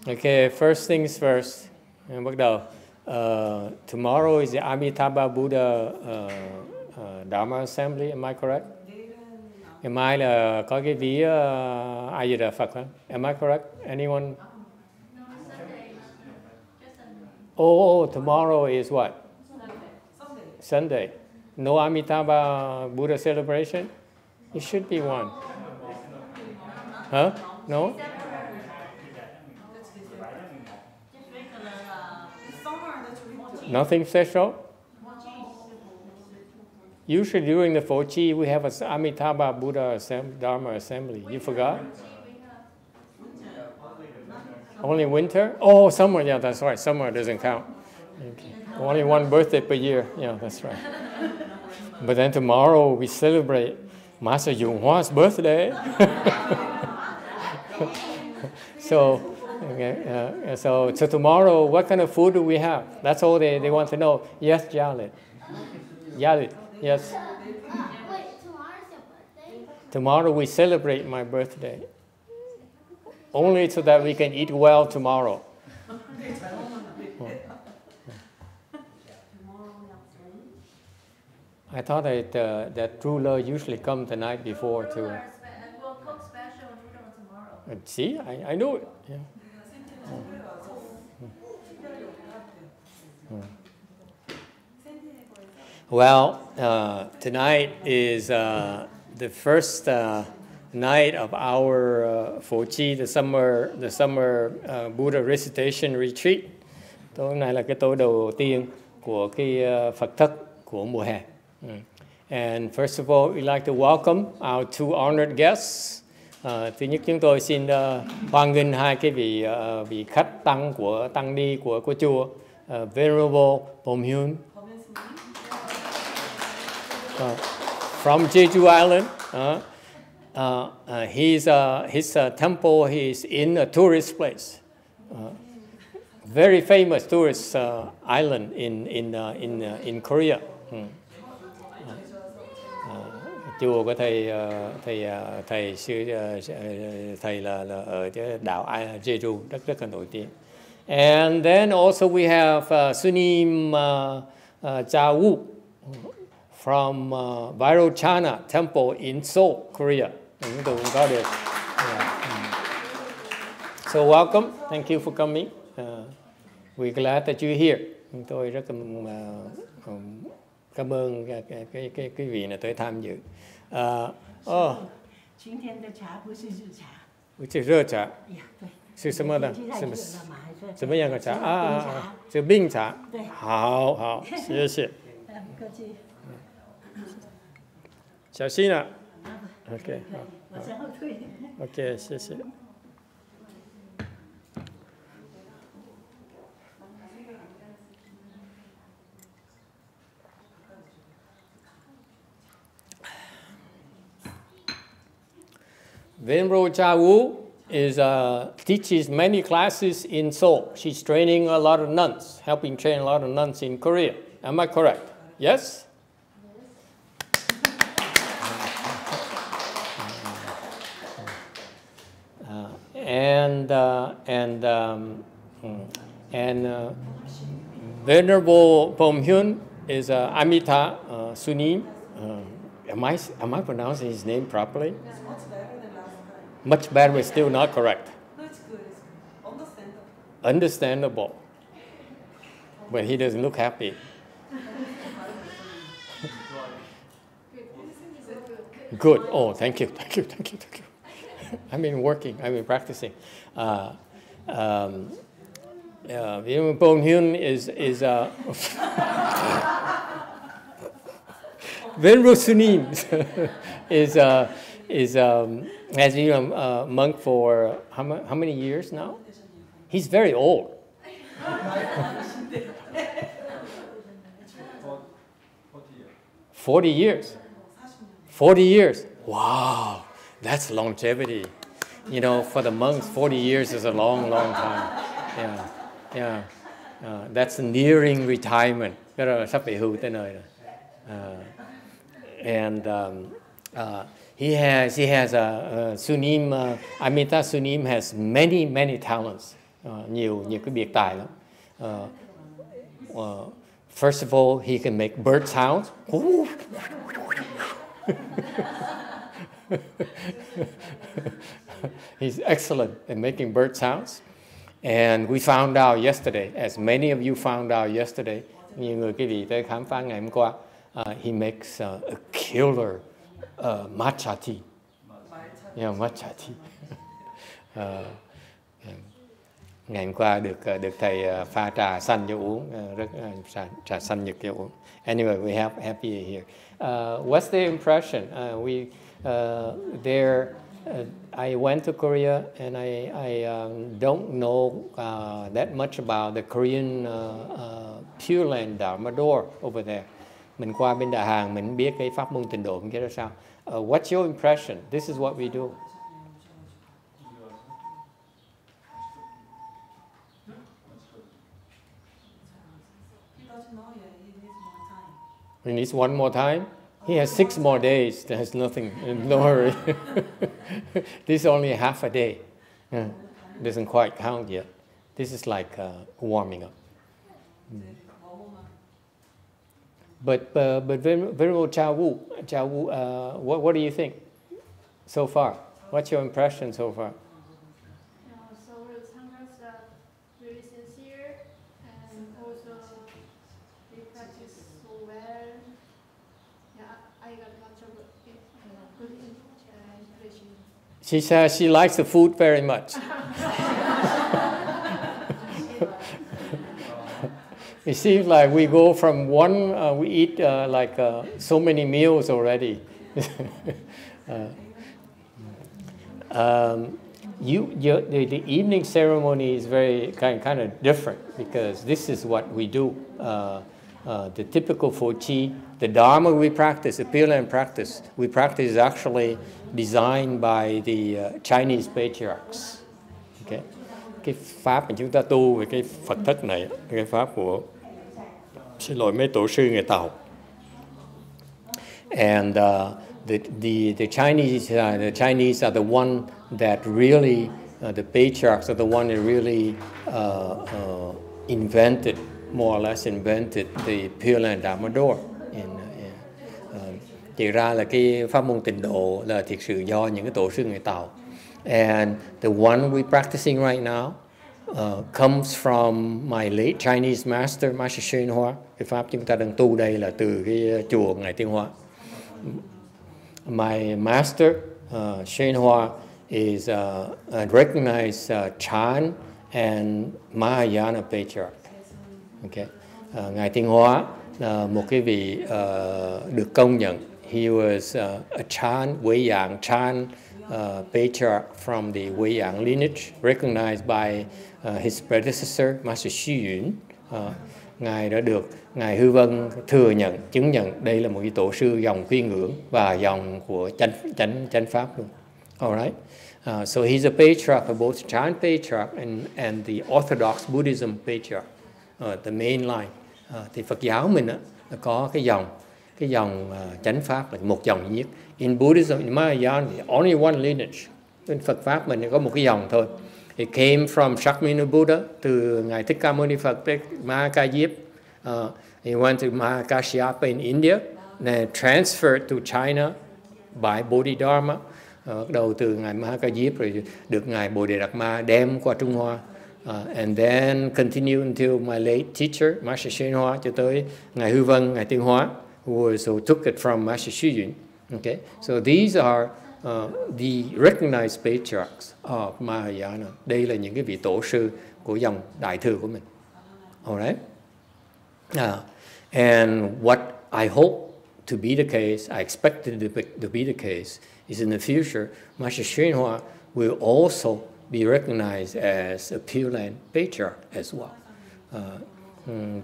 Okay, first things first. Bắt đầu. Tomorrow is the Amitabha Buddha Dharma Assembly, am I correct? Ngày mai là có cái vía A Di Đà Phật hả? Am I correct? Anyone? Oh, tomorrow is what? Sunday. No Amitabha Buddha celebration? It should be one. Huh? No? Nothing special? Usually during the Fochi, we have an Amitabha Buddha Dharma Assembly. You forgot? Only winter? Oh, summer. Yeah, that's right. Summer doesn't count. Okay. Only one birthday per year. Yeah, that's right. But then tomorrow we celebrate Master YongHua's birthday. So tomorrow, what kind of food do we have? That's all they want to know. Yes, Jalit. Jalit, yes. Wait, tomorrow's your birthday? Tomorrow we celebrate my birthday. Only so that we can eat well tomorrow. I thought that true love usually comes the night before too. We'll cook special noodle tomorrow. See, I knew it. Yeah. Well, tonight is the first night of our Fochi, the summer Buddha Recitation Retreat. Tối hôm nay là cái tối đầu tiên của cái Phật thất của mùa hè. And first of all, we'd like to welcome our two honored guests. Thứ nhất chúng tôi xin hoan nghênh hai cái vị khách tăng của tăng ni của chùa, Venerable Bom Hyun from Jeju Island. His temple is in a tourist place, very famous tourist island in Korea. Chùa của thầy là ở cái đảo Jeju, rất là nổi tiếng. And then also we have Sunim Cha Woo from Vairochana Temple in Seoul, Korea. Chúng tôi cũng có được. So welcome, thank you for coming. We're glad that you're here. Chúng tôi rất cảm ơn cái quý vị này tới tham dự. 今天的茶不是日茶，不是热茶，呀，对，是什么的？什么样的茶啊？是冰茶。对，好，谢谢。不客气。小心啊。OK， 好。我向后退。OK， 谢谢。Venerable Cha Woo teaches many classes in Seoul. She's training a lot of nuns, helping train a lot of nuns in Korea. Am I correct? Yes? And Venerable Bom Hyun is Amita Sunim. Am I pronouncing his name properly? Much better, but still not correct. No, it's good. Understandable. Understandable. But he doesn't look happy. Good. Oh, thank you. I've been working. I've been practicing. Bom Hyun is Venerable Sunim has been a monk for how many years now? He's very old. 40 years. 40 years. Wow, that's longevity. You know, for the monks, 40 years is a long time. Yeah. That's nearing retirement. Sắp bị hưu tới nơi rồi. And he has Sunim, Amita Sunim has many talents. nhiều cái biệt tài lắm. First of all, he can make bird sounds. He's excellent at making bird sounds. And we found out yesterday, as many of you found out yesterday, nhiều người quý vị tới khám phá ngày hôm qua, he makes a killer matcha tea. Yeah, matcha tea. Ngày hôm qua được thầy pha trà xanh cho uống, trà xanh Nhật cho uống. Anyway, we happy here. What's the impression? I went to Korea and I don't know that much about the Korean Pure Land Dharma door over there. Mình qua bên Đà Hàn mình biết cái pháp môn tịnh độ kia ra sao. What's your impression? This is what we do. He needs one more time. He has 6 more days. There's nothing. Don't worry. This is only half a day. Doesn't quite count yet. This is like warming up. But Venerable Cha Wu, what do you think so far? What's your impression so far? So the Sanghas are very sincere and also they practice so well. Yeah, I got much of good impression. She says she likes the food very much. It seems like we go from one, we eat so many meals already. The evening ceremony is very kind of different because this is what we do. The typical Fochi, the Dharma we practice, the Pure Land practice, we practice is actually designed by the Chinese patriarchs. Okay? Cái pháp mà chúng ta tu về cái Phật thất này, cái pháp của mấy tổ sư người Tàu. And the Chinese are the one that really the patriarchs are the one that really more or less invented the Pure Land Dharma door. Thì ra là cái pháp môn tịnh độ là thực sự do những cái tổ sư người Tàu. And the one we're practicing right now comes from my late Chinese master, Master YongHua. Cái pháp chúng ta đang tu đây là từ cái chùa Ngài Tiên Hóa. My master, YongHua, is a recognized Chan and Mahayana patriarch. Okay. Ngài Tiên Hóa là một cái vị được công nhận. He was a Chan, Wei Yang Chan patriarch from the Wei Yang lineage, recognized by his predecessor, Master Xu Yun. Ngài đã được Ngài Hư Vân thừa nhận, chứng nhận đây là một cái tổ sư dòng Quy Ngưỡng và dòng của chánh pháp luôn. Alright. So he's a patriarch of both Chan patriarch and the Orthodox Buddhism patriarch, the main line. Thì Phật giáo mình là có cái dòng chánh pháp là một dòng duy nhất. In Buddhism, in Mahayana, only one lineage. Bên Phật pháp mình có một cái dòng thôi. It came from Shakyamuni Buddha, từ Ngài Thích Ca Mâu Ni Phật tới Mahakayip. He went to Mahakasyapa in India, and transferred to China by Bodhidharma. Bắt đầu từ Ngài Mahakayip rồi được Ngài Bồ Đề Đạt Ma đem qua Trung Hoa. And then continue until my late teacher, Master YongHua, cho tới Ngài Hư Vân, Ngài Tiên Hóa, who took it from Master Xu Yun. Okay, so these are the recognized patriarchs of Mahayana. Đây là những cái vị tổ sư của dòng đại thừa của mình. Alright. And what I hope to be the case, I expect it to be the case, is in the future, Master YongHua will also be recognized as a Pure Land patriarch as well.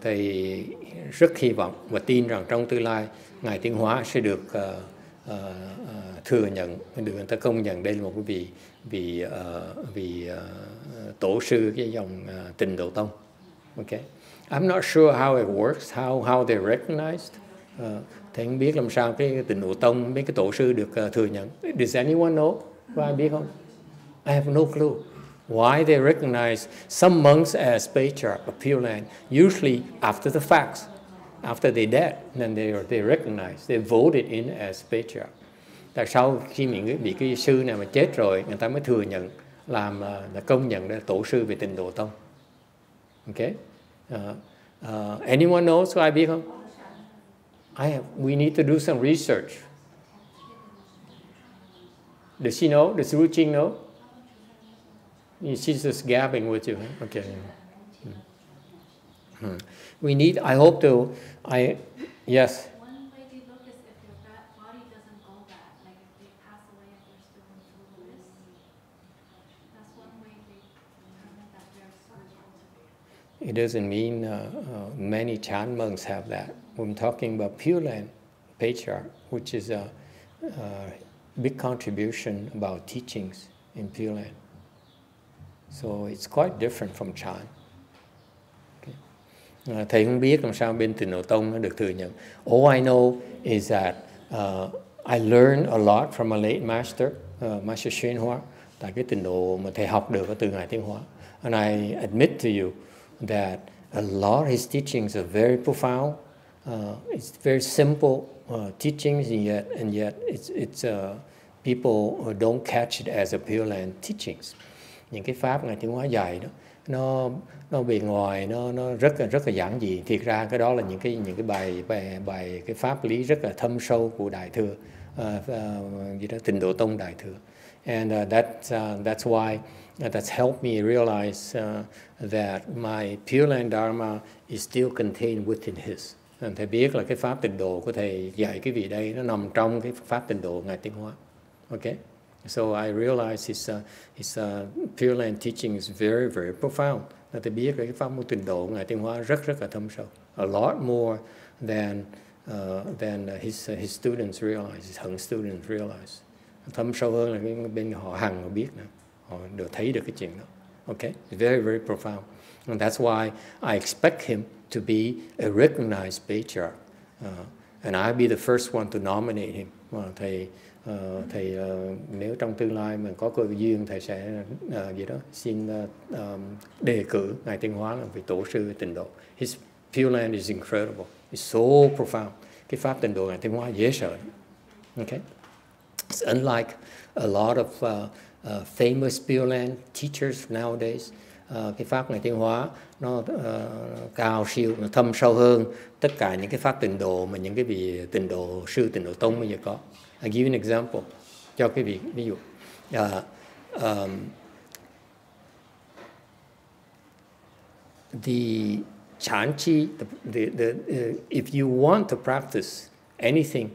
Thầy rất hy vọng và tin rằng trong tương lai Ngài Tiên Hóa sẽ được thừa nhận, được người ta công nhận đây là một cái vị tổ sư cái dòng Tịnh Độ Tông. Okay. I'm not sure how it works, how they're recognized. Thầy không biết làm sao cái Tịnh Độ Tông, mấy cái tổ sư được thừa nhận. Does anyone know? Có ai biết không? I have no clue. Why they recognize some monks as patriarch of Pure Land? Usually after the facts, after they dead, then they recognize, they voted in as patriarch. Tại sao khi những vị cái sư nào mà chết rồi, người ta mới thừa nhận là công nhận là tổ sư về Tịnh Độ Tông. Okay? Anyone knows who I biết không? We need to do some research. Does she know? Does Ru Ching know? She's just gabbing with you. Huh? Okay. We need, I hope to, yes. One way to look is if your body doesn't go back, like if they pass away and they're still in full bliss. That's one way they determine that they're soul cultivated. It doesn't mean many Chan monks have that. I'm talking about Pure Land Patriarch, which is a big contribution about teachings in Pure Land. So it's quite different from Chan. Okay. Thầy không biết làm sao bên Tịnh Độ Tông nó được thừa nhận. All I know is that I learned a lot from a late master, Master YongHua, tại cái Tịnh Độ mà thầy học được từ Ngài Tiến Hóa. And I admit to you that a lot of his teachings are very profound. It's very simple teachings, and yet it's people don't catch it as a Pure Land teachings. Những cái pháp Ngài Tiến Hóa dạy đó, nó bề ngoài nó rất là giản dị. Thiệt ra cái đó là những cái bài cái pháp lý rất là thâm sâu của Đại thừa, gì đó Tịnh Độ Tông Đại thừa. And that's why that's helped me realize that my Pure Land Dharma is still contained within his. Thầy biết là cái pháp Tịnh Độ của thầy dạy cái vị đây nó nằm trong cái pháp Tịnh Độ Ngài Tiến Hóa. Okay? So I realize his Pure Land teaching is very, very profound. Thầy biết cái pháp môn Tịnh Độ Ngài Tiến Hóa rất là thâm sâu. A lot more than his students realize, his Hằng students realize. Thâm sâu hơn là cái bên họ Hằng họ biết nữa. Họ được thấy được cái chuyện đó. Okay? Very, very profound. And that's why I expect him to be a recognized patriarch. And I'll be the first one to nominate him. Thầy nếu trong tương lai mình có cơ duyên, thầy sẽ xin đề cử Ngài Tiến Hóa là vị tổ sư Tịnh Độ. His Pure Land is incredible. It's so profound. Cái pháp Tịnh Độ Ngài Tiến Hóa dễ sợ. Okay? It's unlike a lot of famous Pure Land teachers nowadays. Cái pháp Ngài Tiến Hóa nó cao siêu, nó thâm sâu hơn tất cả những cái pháp Tịnh Độ mà những cái vị Tịnh Độ sư Tịnh Độ Tông bây giờ có. I give you an example. Cho cái ví dụ. The Chanchi, if you want to practice anything,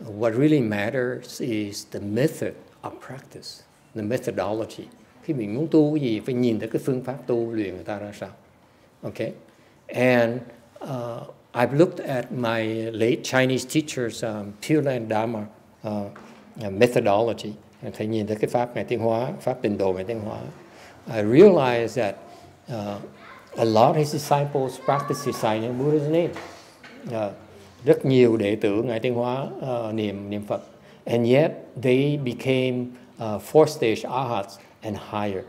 what really matters is the method of practice, the methodology. Khi mình muốn tu cái gì, phải nhìn thấy cái phương pháp tu luyện người ta ra sao. Okay? And I've looked at my late Chinese teacher's Pure Land Dharma methodology. Thầy nhìn thấy cái pháp Ngài Tiến Hóa, pháp Tịnh Độ Ngài Tiến Hóa. I realized that a lot of his disciples practice reciting Buddha's name. Rất nhiều đệ tử Ngài Tiến Hóa niệm Phật. And yet they became fourth stage arhats and higher.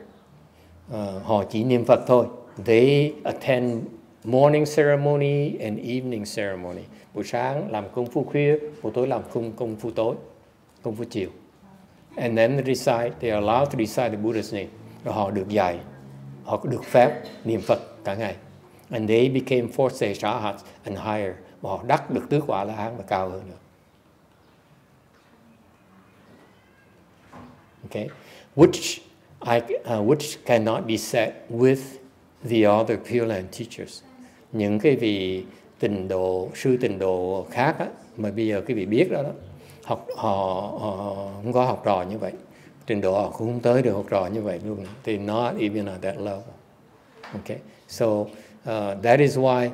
Họ chỉ niệm Phật thôi. They attend morning ceremony and evening ceremony. Buổi sáng làm công phu khuya, buổi tối làm công phu tối, công phu chiều. And then they are allowed to recite the Buddha's name. Rồi họ được dạy, họ được phép niệm Phật cả ngày. And they became fourth stage arhats and higher. Và họ đắc được tứ quả La Hán và cao hơn nữa. Okay, which cannot be said with the other Pure Land teachers. Những cái vị sư Tịnh Độ khác á, mà bây giờ cái vị biết đó, họ không có học trò như vậy. Tịnh Độ họ cũng không tới được học trò như vậy luôn. They're not even at that level. Okay, so that is why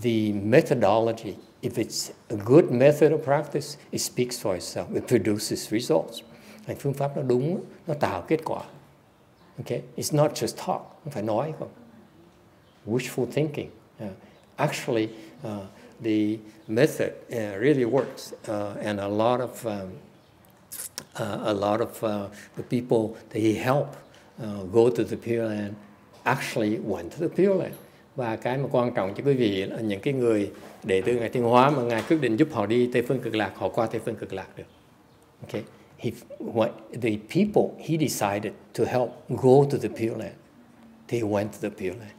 the methodology, if it's a good method of practice, it speaks for itself. It produces results. Cái phương pháp nó đúng, nó tạo kết quả. Okay, it's not just talk, không phải nói không. Wishful thinking. Actually, the method really works, and a lot of a lot of the people that he helped go to the Pure Land actually went to the Pure Land. Và cái mà quan trọng cho quý vị là những cái người đệ tử Ngài Thiên Hóa mà Ngài quyết định giúp họ đi Tây Phương Cực Lạc, họ qua Tây Phương Cực Lạc được. Okay, the people he decided to help go to the Pure Land, they went to the Pure Land.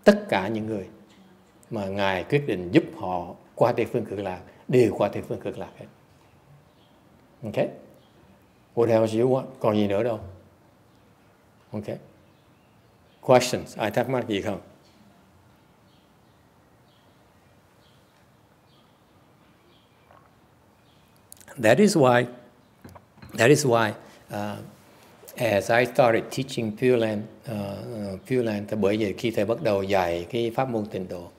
Tất cả những người mà Ngài quyết định giúp họ qua Tây Phương Cực Lạc đều qua Tây Phương Cực Lạc hết. Okay, what else you want? Còn gì nữa đâu? Okay, questions? Ai thắc mắc gì không? That is why as I started teaching Pure Land, bởi vì khi thầy bắt đầu dạy cái pháp môn tịnh độ,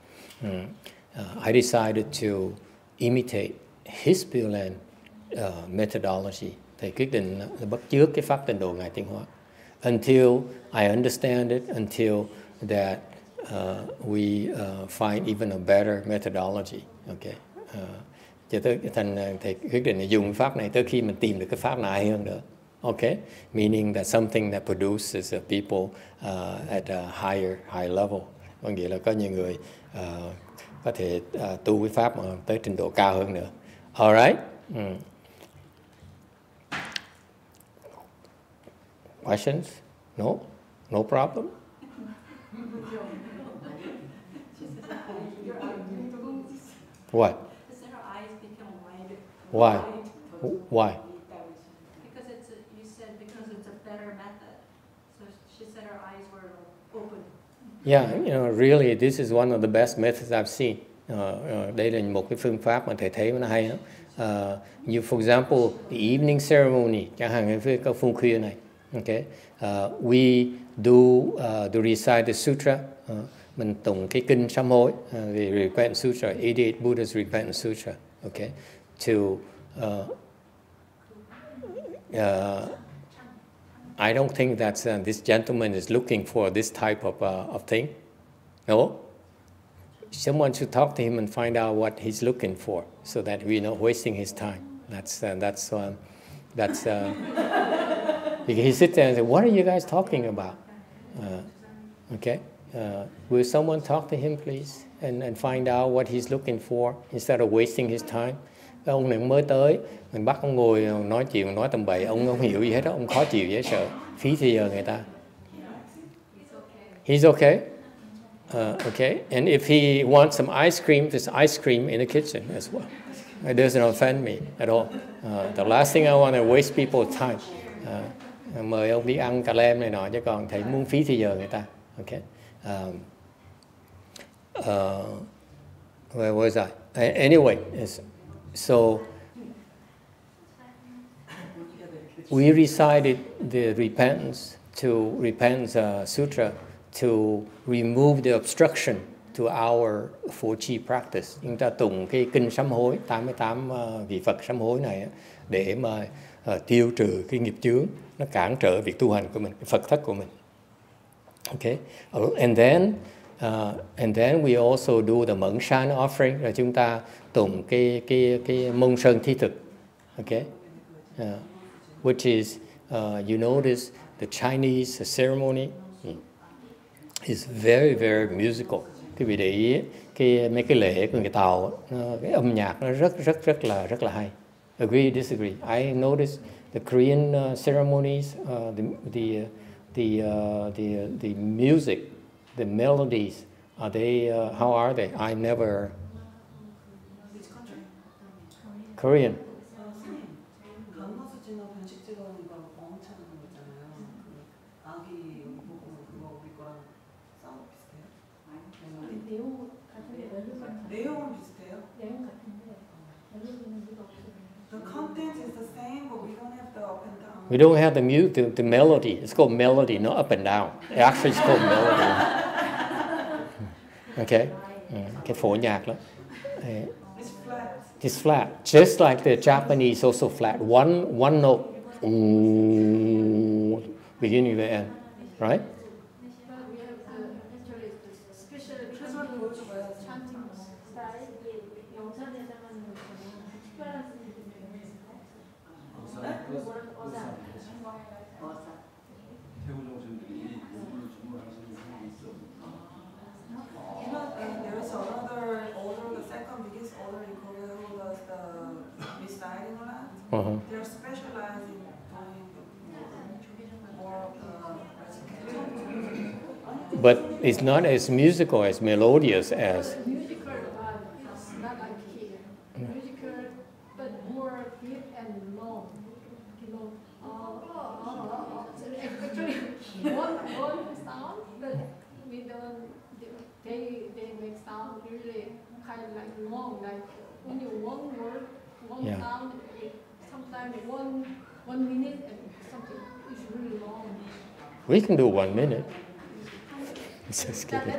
I decided to imitate his Pure Land methodology. Thầy quyết định bắt chước cái pháp tịnh độ Ngài Thiên Hóa. Until I understand it, until that we find even a better methodology. Okay. Cho tới thành thầy quyết định dùng pháp này tới khi mình tìm được cái pháp nào hay hơn nữa. Okay, meaning that something that produces people at a higher level. Có nghĩa là có nhiều người có thể tu cái pháp mà tới trình độ cao hơn nữa. Alright. Questions? No? No problem? What? Why? Why? Because you said because it's a better method. So she said her eyes were open. Yeah, really, this is one of the best methods I've seen. Đây là một cái phương pháp mà thầy thấy nó hay lắm. For example, the evening ceremony, chẳng hạn như cái phun khuya này. Okay, we do the recite the sutra. Mình tụng cái kinh sám hối, the Repentance Sutra, 88 Buddha's Repentance Sutra. Okay, to I don't think that this gentleman is looking for this type of thing. No, someone should talk to him and find out what he's looking for, so that we're not wasting his time. That's because he sits there and says, "What are you guys talking about?" Okay, will someone talk to him, please, and find out what he's looking for instead of wasting his time. Cái ông này mới tới, mình bắt ông ngồi nói chuyện, nói tầm bậy, ông không hiểu gì hết đó, ông khó chịu dễ sợ, phí thời giờ người ta. He's okay. Okay, and if he wants some ice cream, there's ice cream in the kitchen as well. It doesn't offend me at all. The last thing I want to waste people's time. Mời ông đi ăn cà lem này nọ, chứ còn thầy muốn phí thời giờ người ta. Okay. Where was I? Anyway, so we recited the repentance sutra to remove the obstruction to our Phổ Trì practice. Chúng ta tụng cái kinh sám hối, 88 vị Phật sám hối này để mà tiêu trừ cái nghiệp chướng, nó cản trở việc tu hành của mình, cái Phật thất của mình. Okay, and then we also do the Mẫn San offering, rồi chúng ta tụng cái mông sơn thí thực. Okay, which is you notice the Chinese ceremony is very very musical. Quý vị để ý mấy cái lễ của người Tàu, cái âm nhạc nó rất là hay. Agree, disagree? I notice the Korean ceremonies, the music, the melodies. Are they? How are they? I never. Korean. 내용은 비슷해요? The content is the same, but we don't have the up and down. We don't have the melody. It's called melody, not up and down. Actually, it's called melody. Okay, cái phổ nhạc đó. It's flat. It's flat, just like the Japanese, also flat. One note, beginning to end, right? They're specialized in doing more recitation. But it's not as musical, as melodious as. Musical, it's not like here. Musical, but more deep and long. You know, actually, one sound, but we don't. They make sound really kind of like long, like only one word, one Yeah. sound. Sometimes 1 minute and something is really long. We can do 1 minute. Just kidding.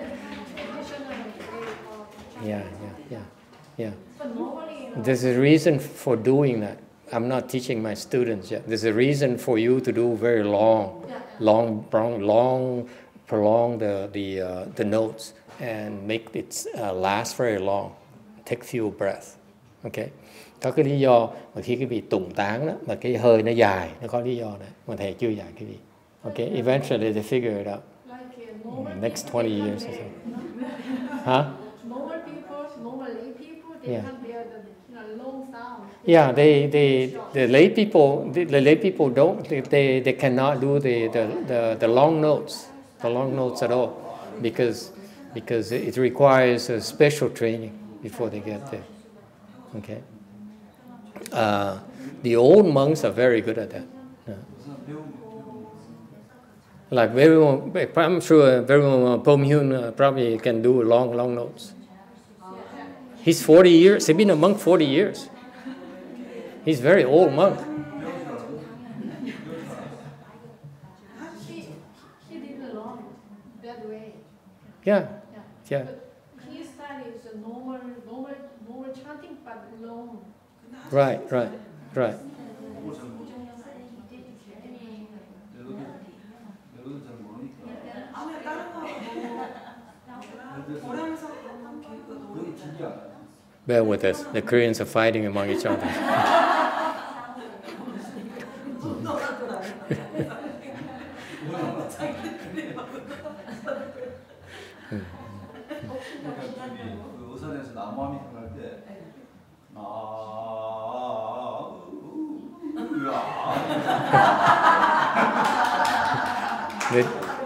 Yeah. But normally, There's a reason for doing that. I'm not teaching my students yet. There's a reason for you to do very long, prolong the notes and make it last very long. Take few breaths. Okay. Có cái lý do mà khi cái vị tụng tán đó, mà cái hơi nó dài, nó có lý do đấy. Mà thầy chưa dạy cái vị. Okay. Eventually they figure it out. Next 20 years or so. Huh? normal lay people, they Yeah. can't bear the long sound. Yeah, the lay people don't, they cannot do the long notes at all, because it requires a special training before they get there. Okay. The old monks are very good at that. Yeah. Like everyone, I'm sure everyone, Pom Hyun probably can do long notes. He's 40 years. He's been a monk 40 years. He's a very old monk. He did it long, that way. Yeah. But his style is a normal chanting, but long. Right. 아니 다른 거 보람에서 어떤 계획가 너무 Bear with us. The Koreans are fighting among each other. 그 의산에서 나무함이 할 때,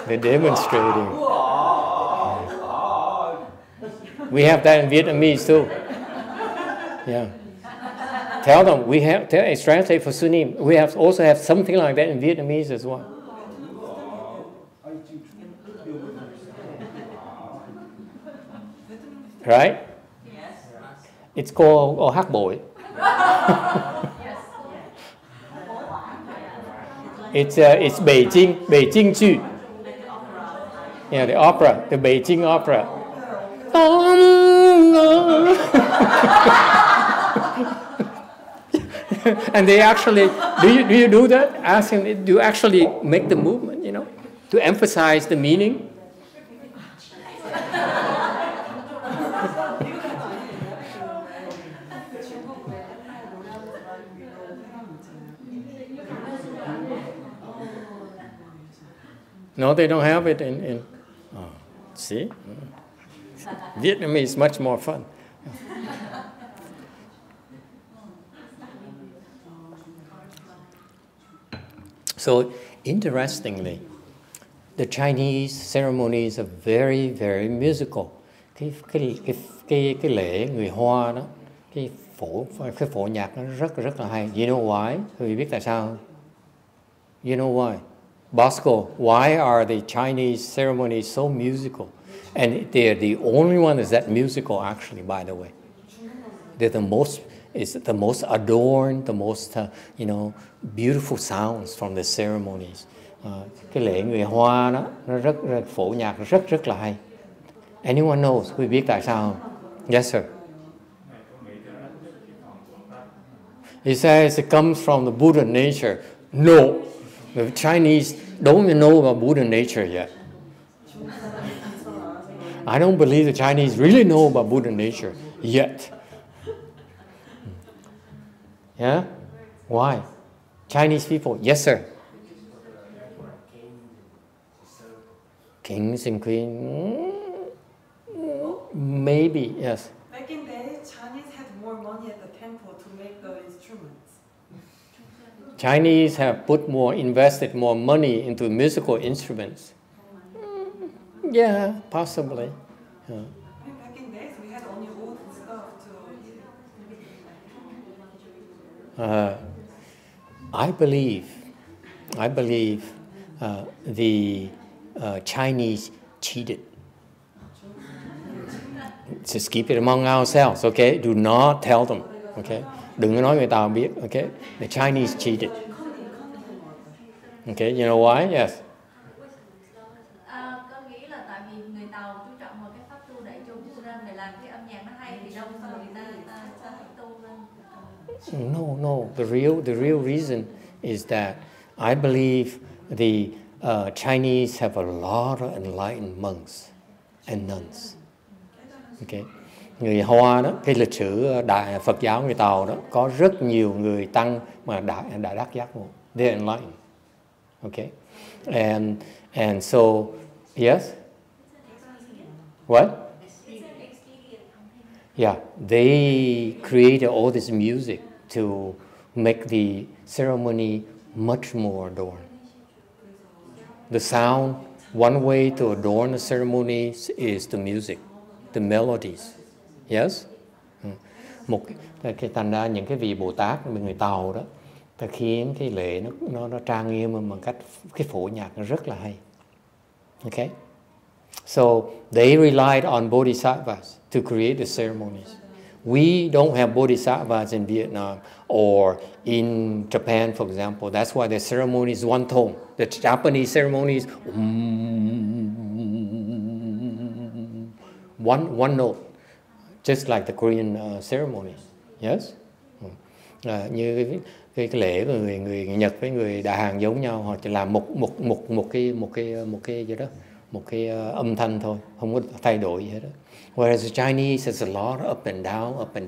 They're demonstrating. We have that in Vietnamese too. Yeah. Tell them it's translate for Sunim. We also have something like that in Vietnamese as well. Right? Yes. It's called hát bội. It's Beijing Chu. Yeah, the opera, the Beijing opera. And they actually, do you do that? Ask him, do you actually make the movement, to emphasize the meaning? No, they don't have it in see? Vietnamese is much more fun. So, interestingly, the Chinese ceremonies are very, very musical. Cái lễ người Hoa đó, cái phổ nhạc nó rất là hay. You know why? Quý vị biết tại sao không? You know why? Bosco, why are the Chinese ceremonies so musical? And they're the only one that's musical, actually, by the way. They're the most adorned, the most, beautiful sounds from the ceremonies. Cái lễ người Hoa đó, nó rất phổ nhạc, rất là hay. Anyone knows? Quý biết tại sao không? Yes, sir. He says it comes from the Buddha nature. No, the Chinese don't even know about Buddha nature yet. I don't believe the Chinese really know about Buddha nature yet. Yeah? Why? Chinese people, yes, sir. Kings and queens, maybe, yes. Back in the day, Chinese had more money at the temple to make the instruments. Chinese have invested more money into musical instruments. Yeah, possibly. Yeah. Back in days, we had only old stuff to. I believe the Chinese cheated. Just keep it among ourselves, okay? Do not tell them, okay? Đừng có nói người Tàu biết, okay? The Chinese cheated. Okay, you know why? Yes. Con nghĩ là tại vì người Tàu chú trọng vào cái pháp tu đại chúng, cho nên để làm cái âm nhạc nó hay thì đông người ta tu lên. No. The real reason is that I believe the Chinese have a lot of enlightened monks and nuns. Okay. Người Hoa đó, cái lịch sử đại Phật giáo người Tàu đó có rất nhiều người tăng mà đã đắc giác ngộ. They're enlightened. Okay. And so yes. What? Yeah, they created all this music to make the ceremony much more adorned. The sound, one way to adorn the ceremonies is the music, the melodies. Yes? Thành ra những cái vị Bồ Tát, người Tàu đó, ta khiến cái lễ nó trang nghiêm bằng cách cái phổ nhạc nó rất là hay. Okay? So they relied on bodhisattvas to create the ceremonies. We don't have bodhisattvas in Vietnam or in Japan, for example. That's why the ceremony is one tone. The Japanese ceremony is one note, just like the Korean ceremonies. Yes? Như cái lễ của người Nhật với người Đại Hàn giống nhau, họ chỉ làm một cái gì đó, một cái âm thanh thôi, không có thay đổi gì hết đó. Whereas the Chinese has a lot of up and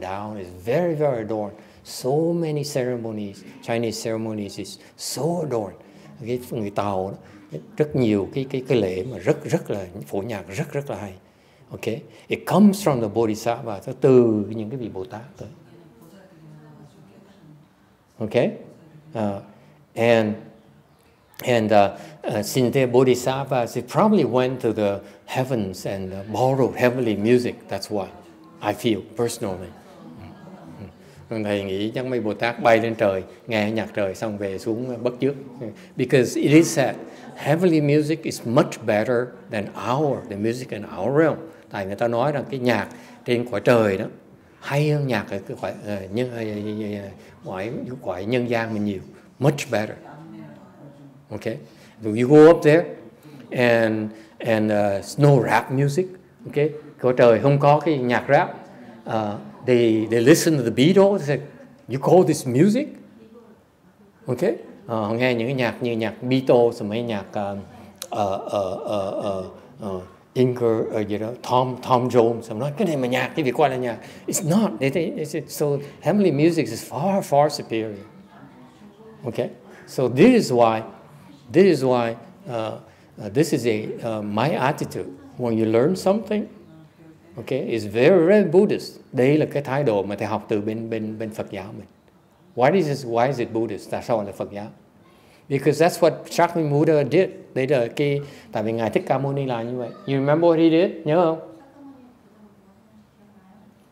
down. It's very, very adorned. So many ceremonies. Chinese ceremonies is so adorned. Cái người Tàu đó, rất nhiều cái lễ mà rất là phổ nhạc rất là hay. Okay, it comes from the Bodhisattva, từ những cái vị Bồ Tát tới. Okay, and since they're bodhisattvas, they probably went to the heavens and borrowed heavenly music. That's why I feel personally. Thầy nghĩ chắc mấy Bồ Tát bay lên trời, nghe nhạc trời xong về xuống Bất Chước. Because it is said, heavenly music is much better than the music in our realm. Tại người ta nói rằng cái nhạc trên cõi trời đó hay hơn nhạc ở cõi nhân gian mình nhiều. Much better. Okay, so you go up there and no rap music. Okay, cõi trời không có cái nhạc rap. They listen to the Beatles. They say, you call this music? Okay, họ nghe những cái nhạc như nhạc Beatles, mấy nhạc Inger, gì đó, Tom Jones. Họ nói cái này mà nhạc, cái việc qua là nhạc. It's not. So heavenly music is far, far superior. Okay, so this is why this is my attitude. When you learn something, okay, it's very, very Buddhist. Đây là cái thái độ mà thầy học từ bên Phật giáo mình. Why is it Buddhist? Tại sao là Phật giáo? Because that's what Shakyamuni Buddha did. Đấy là tại vì ngài Thích Ca Mâu Ni làm như vậy. You remember what he did? Nhớ không?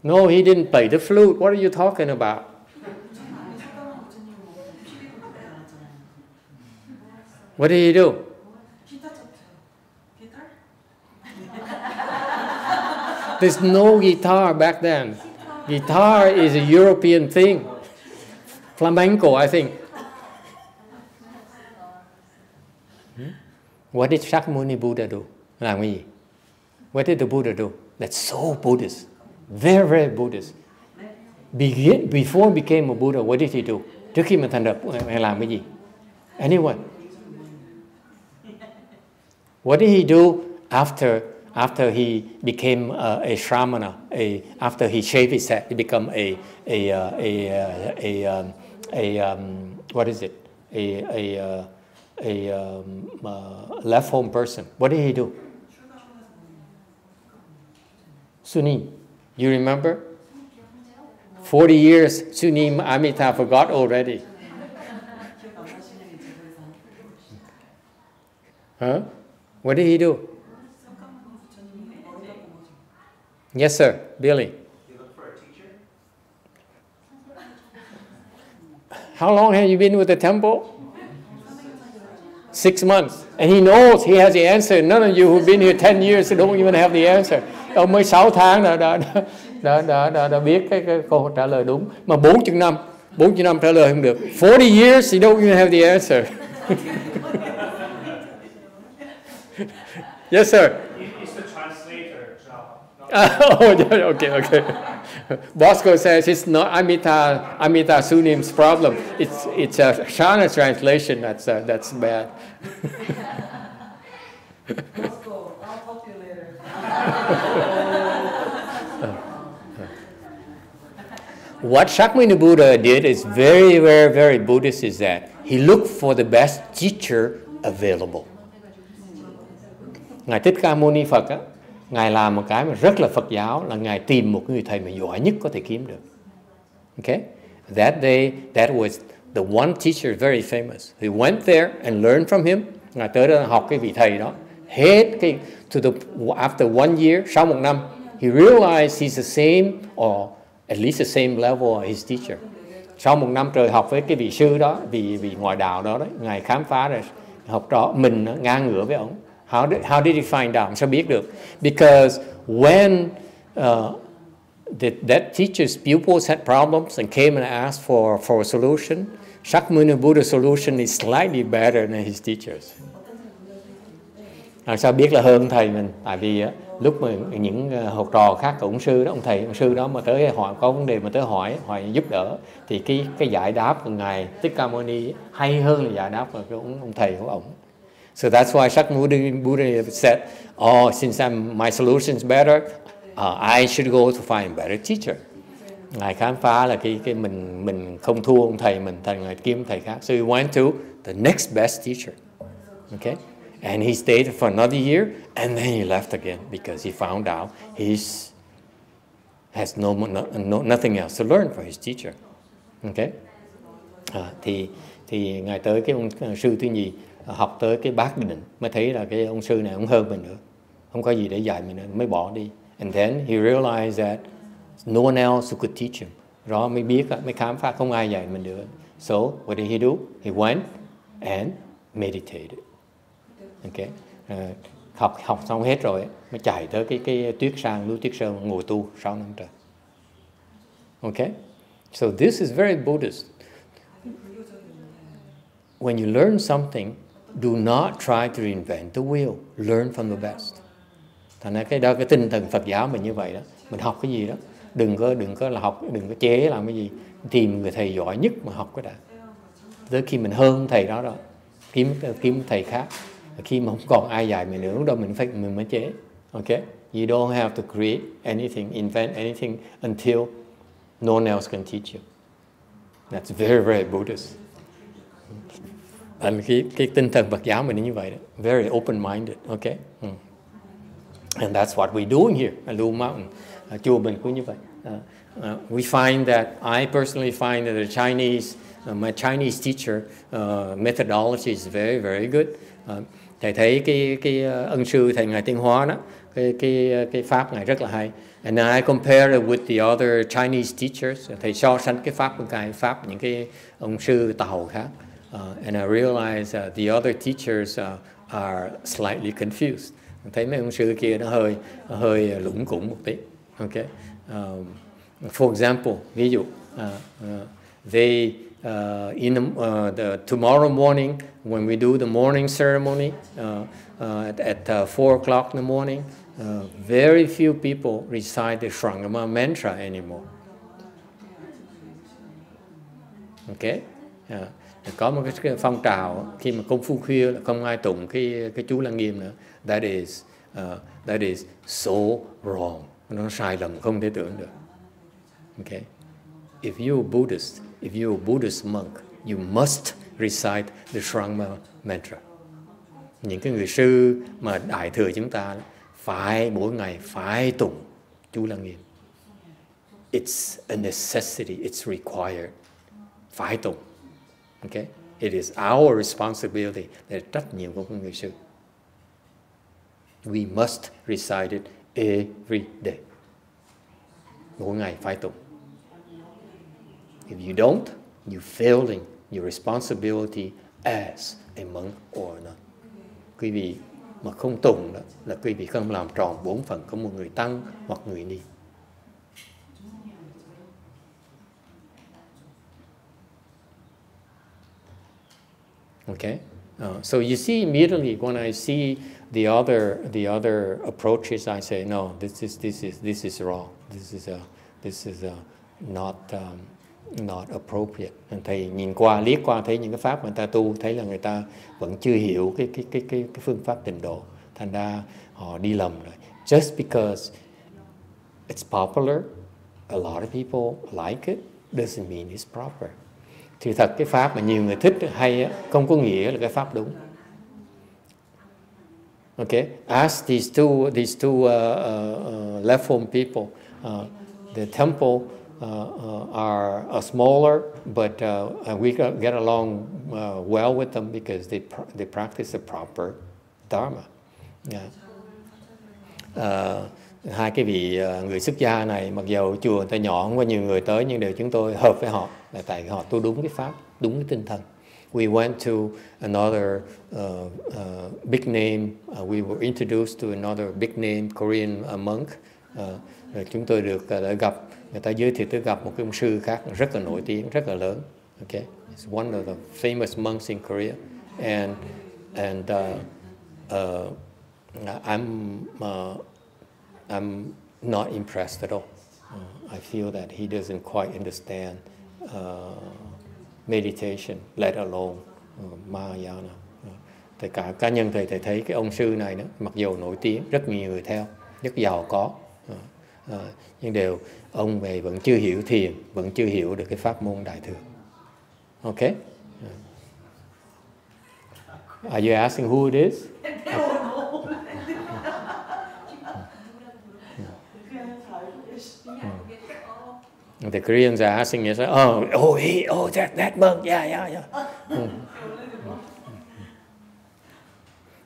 No, he didn't play the flute. What are you talking about? What did he do? There's no guitar back then. Guitar is a European thing. Flamenco, I think. What did Shakyamuni Buddha do? Làm cái gì? What did the Buddha do? That's so Buddhist. Very, very Buddhist. Before he became a Buddha, what did he do? Trước khi mà thành lập, ngài làm cái gì? Anyone? What did he do after he became a shramana? After he shaved his head, he became what is it? A left home person. What did he do? Sunni, you remember? 40 years, Sunni Amita forgot already. Huh? What did he do? Yes, sir. Billy. You look for a teacher? How long have you been with the temple? 6 months. And he knows he has the answer. None of you who've been here 10 years don't even have the answer. Ông mới 6 tháng đã biết cái câu trả lời đúng. Mà 40 năm trả lời không được. 40 years, you don't even have the answer. Yes, sir. It's the translator job. Oh, okay. Bosco says it's not Amita Sunim's problem. It's a Shana translation that's bad. Bosco, I'll talk to you later. What Shakyamuni Buddha did is very, very, very Buddhist, is that he looked for the best teacher available. Ngài Thích Ca Mâu Ni Phật á, Ngài làm một cái mà rất là Phật giáo, là Ngài tìm một người thầy mà giỏi nhất có thể kiếm được. Okay? That day, that was the one teacher very famous. He went there and learned from him. Ngài tới đó học cái vị thầy đó. After 1 year, sau 1 năm, he realized he's the same or at least the same level as his teacher. Sau 1 năm trời học với cái vị sư đó, vị ngoại đạo đó đấy, Ngài khám phá rồi học trò mình ngang ngửa với ông. How did he find out? Sao biết được? Because when that teacher's pupils had problems and came and asked for a solution, Shakyamuni Buddha's solution is slightly better than his teacher's. Sao biết là hơn thầy mình? Tại vì lúc mà những học trò khác của ông sư đó, ông sư đó mà tới hỏi có vấn đề mà tới hỏi giúp đỡ, thì cái giải đáp của Ngài Thích Ca Mâu Ni hay hơn là giải đáp của ông thầy của ông. So that's why Shakyamuni Buddha said, since my solution is better, I should go to find a better teacher. Ngài khám phá là cái mình không thua ông thầy mình, thành Ngài kiếm thầy khác. So he went to the next best teacher. Okay? And he stayed for another year, and then he left again because he found out he has nothing else to learn for his teacher. Okay? Thì Ngài tới cái ông sư thứ nhì, học tới cái bát định mới thấy là cái ông sư này ông hơn mình nữa, không có gì để dạy mình nữa, mới bỏ đi. And then he realized that no one else who could teach him. Đó mới biết, mới khám phá không ai dạy mình nữa. So what did he do? He went and meditated. Okay. Học xong hết rồi mới chạy tới cái núi Tuyết Sơn ngồi tu 6 năm trời. Okay. So this is very Buddhist. When you learn something, do not try to reinvent the wheel. Learn from the best. Thành ra cái tinh thần Phật giáo mình như vậy đó. Mình học cái gì đó, đừng có là học, đừng có chế làm cái gì, tìm người thầy giỏi nhất mà học cái đã. Tới khi mình hơn thầy đó rồi, kiếm thầy khác. Khi mà không còn ai dạy mình nữa, lúc đó mình mới chế. Okay? You don't have to create anything, invent anything until no one else can teach you. That's very, very Buddhist. Cái tinh thần Phật giáo mình như vậy đó. Very open-minded. Okay? And that's what we're doing here at Blue Mountain. Chùa mình cũng như vậy. We find that, I personally find that the Chinese, my Chinese teacher methodology is very, very good. Thầy thấy cái ân sư thầy Ngài Tiên Hóa đó, cái pháp Ngài rất là hay. And I compare it with the other Chinese teachers. Thầy so sánh cái pháp với cái pháp những cái ông sư Tàu khác. And I realize the other teachers are slightly confused. Thấy mấy ông sư kia nó hơi lủng củng một tí. Okay. For example, ví dụ, they tomorrow morning when we do the morning ceremony at 4 o'clock in the morning, very few people recite the Shrangama mantra anymore. Okay. Có một cái phong trào khi mà công phu khuya là không ai tụng cái chú Lăng Nghiêm nữa. That is so wrong. Nó sai lầm không thể tưởng được. Okay. If you're a Buddhist, if you're a Buddhist monk, you must recite the Shrangama mantra. Những cái người sư mà đại thừa chúng ta phải mỗi ngày phải tụng chú Lăng Nghiêm. It's a necessity, it's required. Phải tụng. Okay? It is our responsibility. Là trách nhiệm của người sư. We must recite it every day. Mỗi ngày phải tụng. If you don't, you failing your responsibility as a monk or a nun. Quý vị mà không tụng đó là quý vị không làm tròn bổn phận của một người tăng hoặc người ni. Okay, so you see immediately when I see the other approaches, I say no, this is wrong. This is not appropriate. Thầy nhìn qua liếc qua thấy những cái pháp người ta tu, thấy là người ta vẫn chưa hiểu cái phương pháp tịnh độ, thành ra họ đi lầm rồi. Just because it's popular, a lot of people like it, doesn't mean it's proper. Thì thật cái pháp mà nhiều người thích hay không có nghĩa là cái pháp đúng. Okay, ask these two left form people. The temple are smaller, but we get along well with them because they practice the proper dharma. Yeah. Hai cái vị người xuất gia này, mặc dù chùa người ta nhỏ không có nhiều người tới, nhưng đều chúng tôi hợp với họ là tại họ tu đúng cái pháp, đúng cái tinh thần. We went to another big name. We were introduced to another big name Korean monk. Rồi chúng tôi được gặp, người ta giới thiệu tới gặp một cái ông sư khác rất là nổi tiếng, rất là lớn. Okay, it's one of the famous monks in Korea, and I'm not impressed at all. I feel that he doesn't quite understand meditation, let alone Mahayana. Thầy cả cá nhân thầy thấy cái ông sư này đó, mặc dù nổi tiếng, rất nhiều người theo, rất giàu có, nhưng đều ông về vẫn chưa hiểu thiền, vẫn chưa hiểu được cái pháp môn Đại thừa. Okay? Are you asking who it is? The Koreans are asking us, that monk, yeah.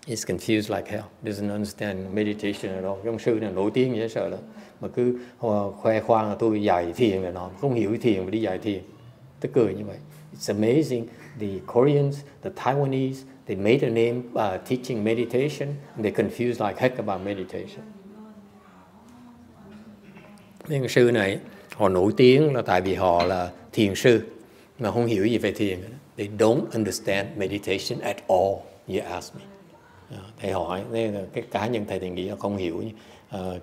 He's confused like hell. Doesn't understand meditation at all. Cái ông sư này nổi tiếng dễ sợ lắm, mà cứ khoe khoang là tôi dạy thiền là nó không hiểu thiền mà đi dạy thiền. Tức cười như vậy. It's amazing. The Koreans, the Taiwanese, they made a name teaching meditation, and they confused like heck about meditation. Những sư này họ nổi tiếng là tại vì họ là thiền sư mà không hiểu gì về thiền. They don't understand meditation at all. You ask me. Thầy hỏi, cái cá nhân thầy nghĩ là không hiểu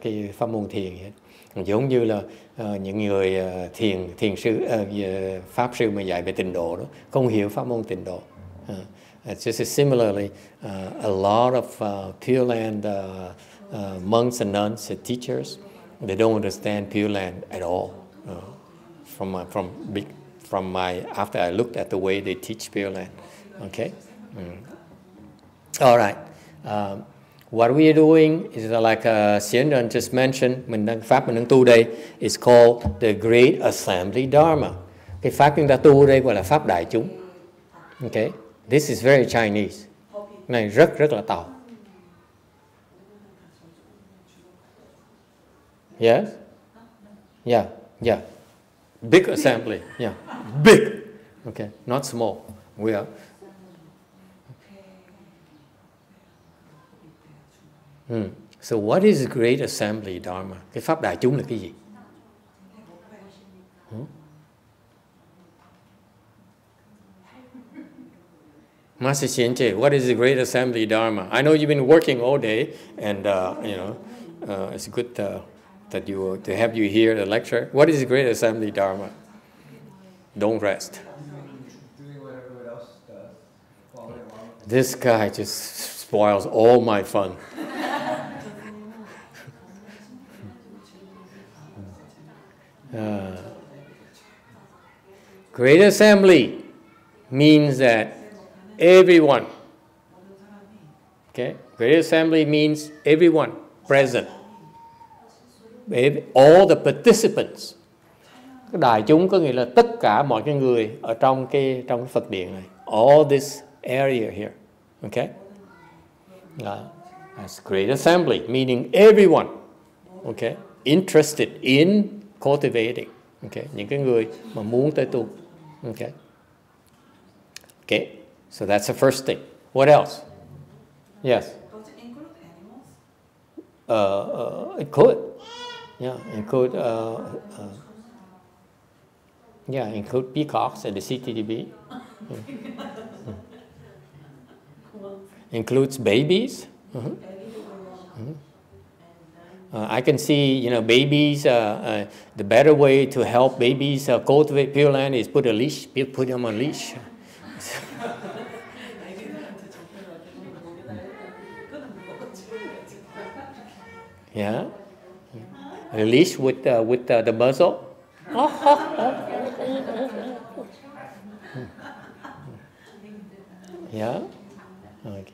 cái pháp môn thiền hết. Giống như là những người thiền sư, pháp sư mà dạy về tịnh độ đó, không hiểu pháp môn tịnh độ. Just similarly, a lot of Pure Land monks and nuns and teachers, they don't understand Pure Land at all. After I looked at the way they teach Pure Land. Okay? All right. What we are doing is like Xian Ren just mentioned, pháp mình đang tu đây is called the Great Assembly Dharma. Cái pháp chúng ta tu đây gọi là pháp đại chúng. Okay? This is very Chinese. Này rất là Tàu. Yes? Yeah. Big assembly. Yeah. Big. Okay, not small. We are. So what is Great Assembly Dharma? Cái pháp đại chúng là cái gì? Master Xianche, what is the Great Assembly Dharma? I know you've been working all day, and it's good to have you here the lecture. What is the Great Assembly Dharma? Don't rest. Doing what everyone else does, following along. This guy just spoils all my fun. Great Assembly means that everyone, okay? Great Assembly means everyone present. All the participants. Cái đại chúng có nghĩa là tất cả mọi cái người ở trong cái Phật điện này. All this area here. Okay? That's great assembly, meaning everyone, okay, interested in cultivating, okay, những cái người mà muốn tới tu, okay. Okay, so that's the first thing. What else? Yes. Does it include animals? It could, yeah, include peacocks at the CTDB. Includes babies. I can see, babies. The better way to help babies cultivate Pure Land is put them on a leash. Yeah, a leash with the muzzle. Yeah. Okay.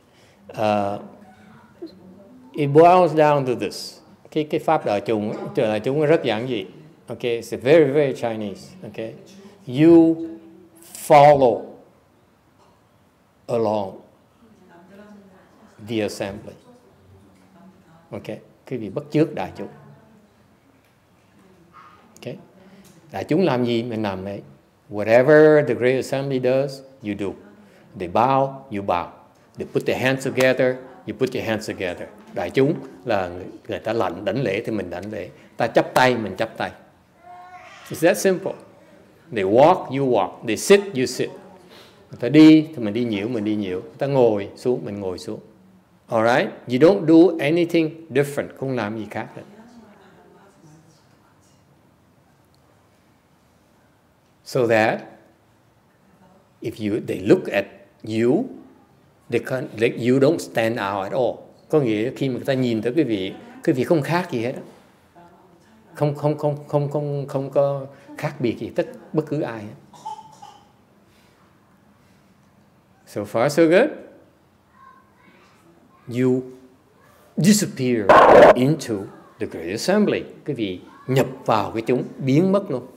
It boils down to this. Cái pháp đại chúng rất giản dị. Okay, it's very very Chinese. Okay, you follow along the assembly. Okay, quý vị bắt chước đại chúng. Okay, đại chúng làm gì mình làm đấy. Whatever the Great Assembly does, you do. They bow, you bow. They put their hands together, you put your hands together. Đại chúng là người ta đảnh lễ thì mình đảnh lễ. Ta chắp tay, mình chắp tay. It's that simple. They walk, you walk. They sit, you sit. Người ta đi thì mình đi nhiễu, mình đi nhiễu. Người ta ngồi xuống, mình ngồi xuống. Alright? You don't do anything different. Không làm gì khác hết. So that if they look at you, you don't stand out at all. Có nghĩa khi mà người ta nhìn tới quý vị không khác gì hết. Không có khác biệt gì bất cứ ai hết. So far so good. You disappear into the Great Assembly. Quý vị nhập vào cái chúng, biến mất luôn.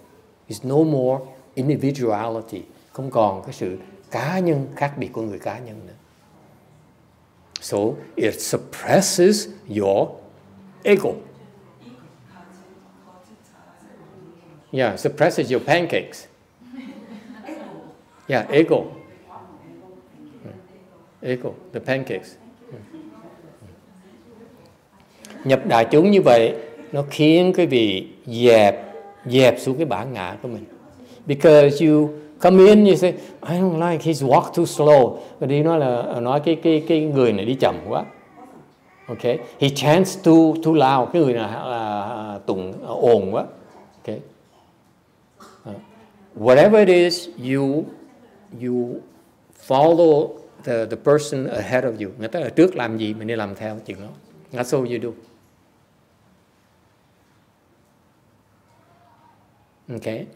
It's no more individuality. Không còn cái sự cá nhân, khác biệt của người cá nhân nữa. So it suppresses your ego. Yeah, suppresses your pancakes. Yeah, ego. Ego, the pancakes. Nhập đại chúng như vậy, nó khiến quý vị dẹp xuống cái bản ngã của mình. Because you come in, you say, I don't like his walk too slow. Rồi đi nói cái người này đi chậm quá. Okay, he chants too loud. Cái người này là tụng ồn quá. Okay, whatever it is, you follow the person ahead of you. Người ta ở trước làm gì mình đi làm theo chuyện đó. That's all you do. Okay.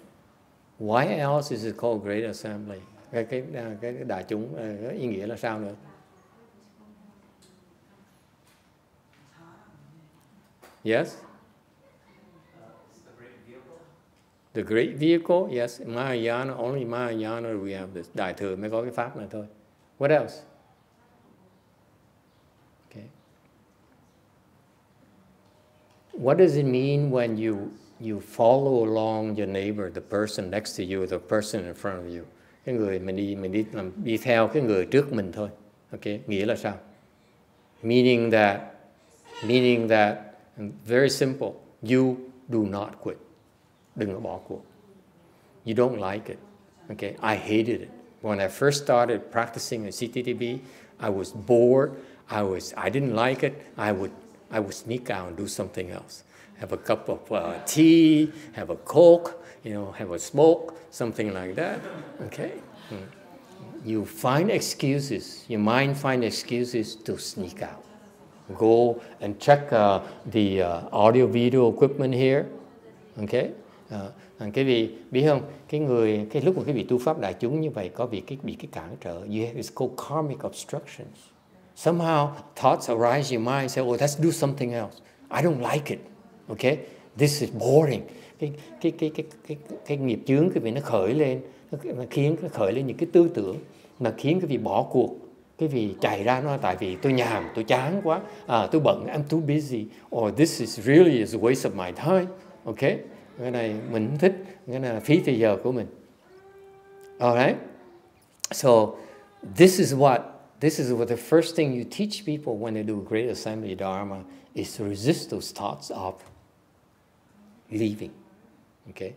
Why else is it called Great Assembly? Cái đại chúng cái ý nghĩa là sao nữa? Yes. The great vehicle. Yes. Mahayana, only Mahayana we have this. Đại thừa mới có cái pháp này thôi. What else? Okay. What does it mean when you follow along your neighbor, the person next to you, the person in front of you? Cái người mình đi theo cái người trước mình thôi. Okay, nghĩa là sao? Meaning that very simple. You do not quit. Đừng có bỏ cuộc. You don't like it. Okay, I hated it. When I first started practicing at CTTB, I was bored. I didn't like it. I would sneak out and do something else. Have a cup of tea, have a Coke, have a smoke, something like that. Okay? You find excuses. Your mind finds excuses to sneak out. Go and check the audio video equipment here. Okay? Cái vị biết không? Cái lúc mà cái vị tu pháp đại chúng như vậy có bị cái cản trở. It's called karmic obstructions. Somehow thoughts arise in your mind, say, oh, let's do something else. I don't like it. Okay, this is boring. Cái nghiệp chướng cái vị nó khởi lên, nó khởi lên những cái tư tưởng mà khiến cái vị bỏ cuộc. Cái vì chạy ra nó tại vì tôi nhàm, tôi chán quá, tôi bận, I'm too busy, or this is really is a waste of my time. Okay, cái này mình không thích, cái này là phí thời giờ của mình. Alright, so this is what the first thing you teach people when they do Great Assembly Dharma is to resist those thoughts of leaving. Okay.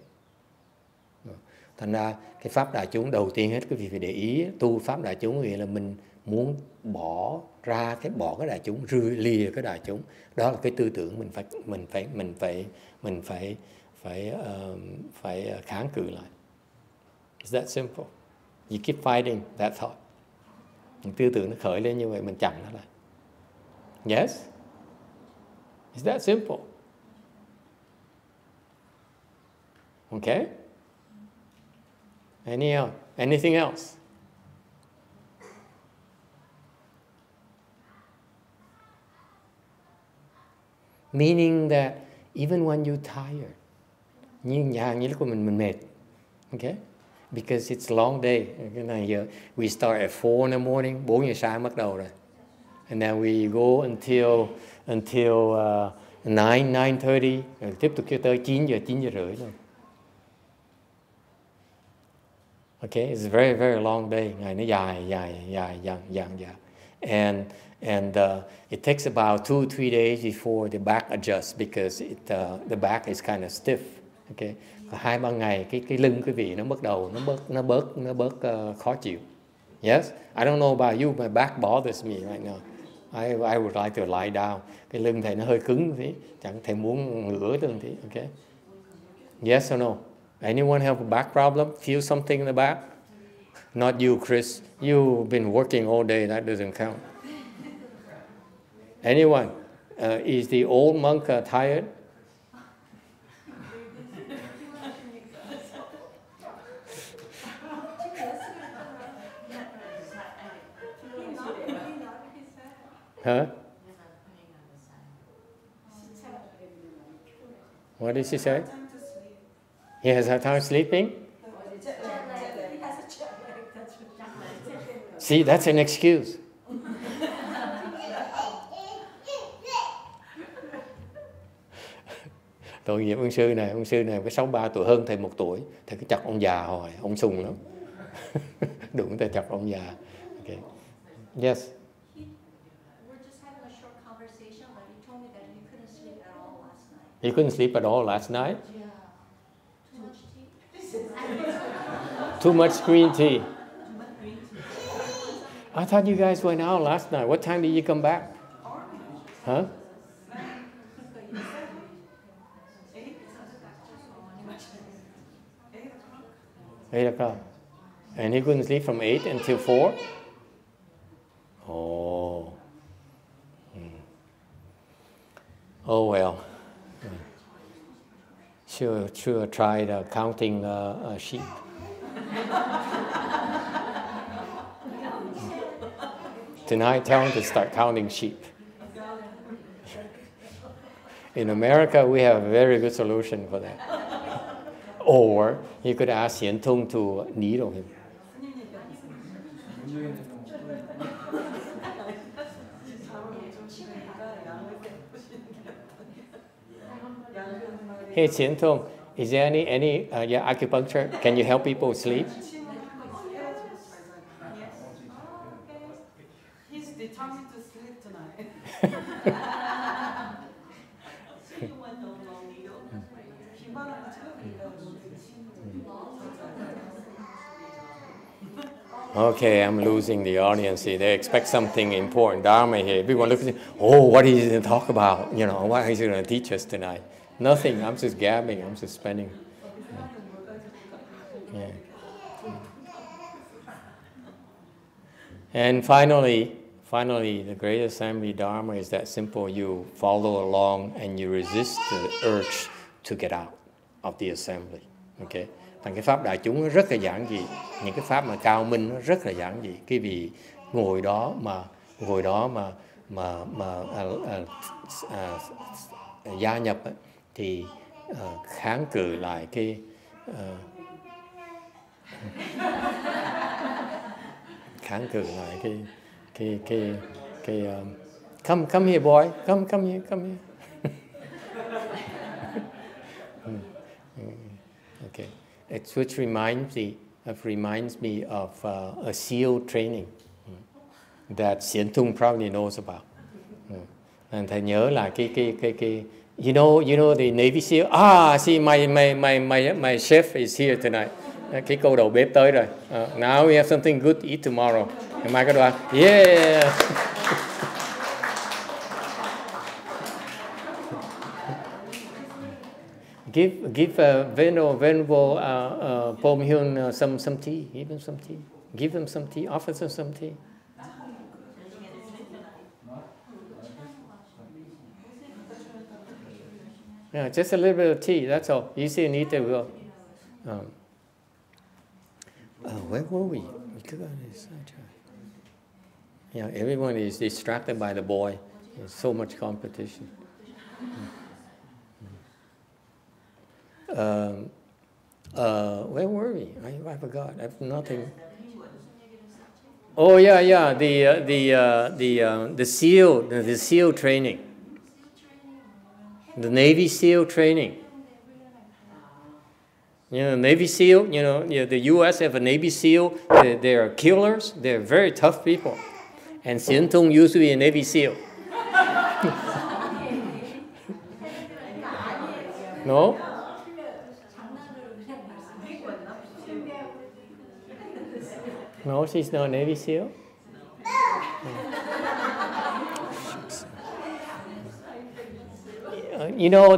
Thành ra cái pháp đại chúng đầu tiên hết quý vị phải để ý, tu pháp đại chúng nghĩa là mình muốn bỏ cái đại chúng, lìa cái đại chúng. Đó là cái tư tưởng mình phải kháng cự lại. It's that simple. You keep fighting that thought. Những tư tưởng nó khởi lên như vậy mình chặn nó lại. Yes? It's that simple. Okay? Anything else? Meaning that even when you're tired, như lúc mình mệt, okay? Because it's a long day. Cái này we start at 4 in the morning, 4 giờ sáng bắt đầu rồi. And then we go until 9:30, rồi tiếp tục cho tới 9 giờ rưỡi rồi. Okay, it's a very, very long day. Ngày nó dài. And it takes about 2-3 days before the back adjusts because the back is kind of stiff. Okay, 2-3 ngày cái lưng quý vị nó bắt đầu nó bớt khó chịu. Yes, I don't know about you, my back bothers me right now. I would like to lie down. Cái lưng thầy nó hơi cứng tí, chẳng thầy muốn ngửa lên tí. Okay, yes or no? Anyone have a back problem? Feel something in the back? Not you, Chris. You've been working all day. That doesn't count. Anyone? Is the old monk tired? Huh? What did she say? He has a time sleeping? See, that's an excuse. Tội nghiệp ông sư này cái 63 tuổi hơn thầy 1 tuổi, thầy cứ chọc ông già hồi, ông sùng lắm. Đụng thầy chọc ông già. Okay. Yes. We're just having a short conversation, but he told me that he couldn't sleep at all last night. You couldn't sleep at all last night? Yeah. Too much tea? Too much green tea. I thought you guys went out last night. What time did you come back? Huh? 8 o'clock. And he couldn't sleep from 8 until 4? Oh. Oh well. Sure tried counting sheep. Tonight, tell him to start counting sheep. In America, we have a very good solution for that. Or you could ask Hiển Thung to needle him. Hey, Hiển Thung, is there any acupuncture? Can you help people sleep? He's determined to sleep tonight. Okay, I'm losing the audience here. They expect something important. Dharma here. Everyone looks at, oh, what is he going to talk about? You know, what is he going to teach us tonight? Nothing. I'm just gabbing. I'm just spending. Yeah. And finally, the Great Assembly Dharma is that simple. You follow along and you resist the urge to get out of the assembly. Okay? Thành cái pháp đại chúng nó rất là giản dị. Những cái pháp mà cao minh nó rất là giản dị. Cái vì ngồi đó mà gia nhập ấy, thì kháng cự lại cái Come here, boy. Come here. Okay. Which reminds me of a SEAL training that Xian Tung probably knows about. And thầy nhớ là cái you know the Navy SEAL. See my chef is here tonight. Cái cô đầu bếp tới rồi. Now we have something good to eat tomorrow. Ngày mai có đoán. Yeah. Give venerable Pom Hyun some tea. Give him some tea. Give him some tea. Offer him some tea. Yeah, just a little bit of tea. That's all. You still need to go. Where were we? Yeah, everyone is distracted by the boy. There's so much competition. Where were we? I forgot. I have nothing. Oh yeah. The SEAL training. The Navy SEAL training. Navy SEAL. The U.S. have a Navy SEAL. They are killers. They're very tough people. And Xian Tung used to be a Navy SEAL. No? No, she's not a Navy SEAL.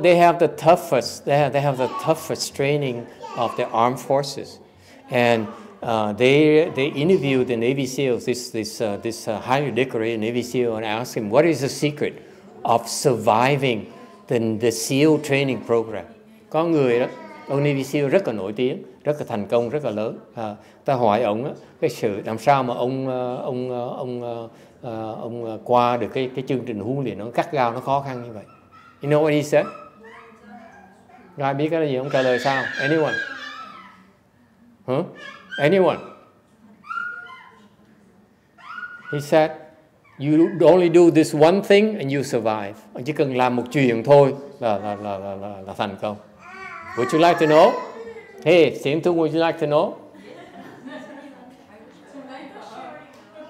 They have the toughest. They have the toughest training of the armed forces, and they interviewed the Navy SEALs. This highly decorated Navy SEAL, and asked him, "What is the secret of surviving the SEAL training program?" Có người đó, ông Navy SEAL rất là nổi tiếng, rất là thành công, rất là lớn. Ta hỏi ông cái sự làm sao mà ông qua được cái chương trình huấn luyện nó gắt gao, nó khó khăn như vậy. You know what he said? Ai biết cái gì? Ông trả lời sao? Anyone? Anyone? He said, you only do this one thing and you survive. Ông chỉ cần làm một chuyện thôi là thành công. Would you like to know? Hey, Xian Tung, would you like to know?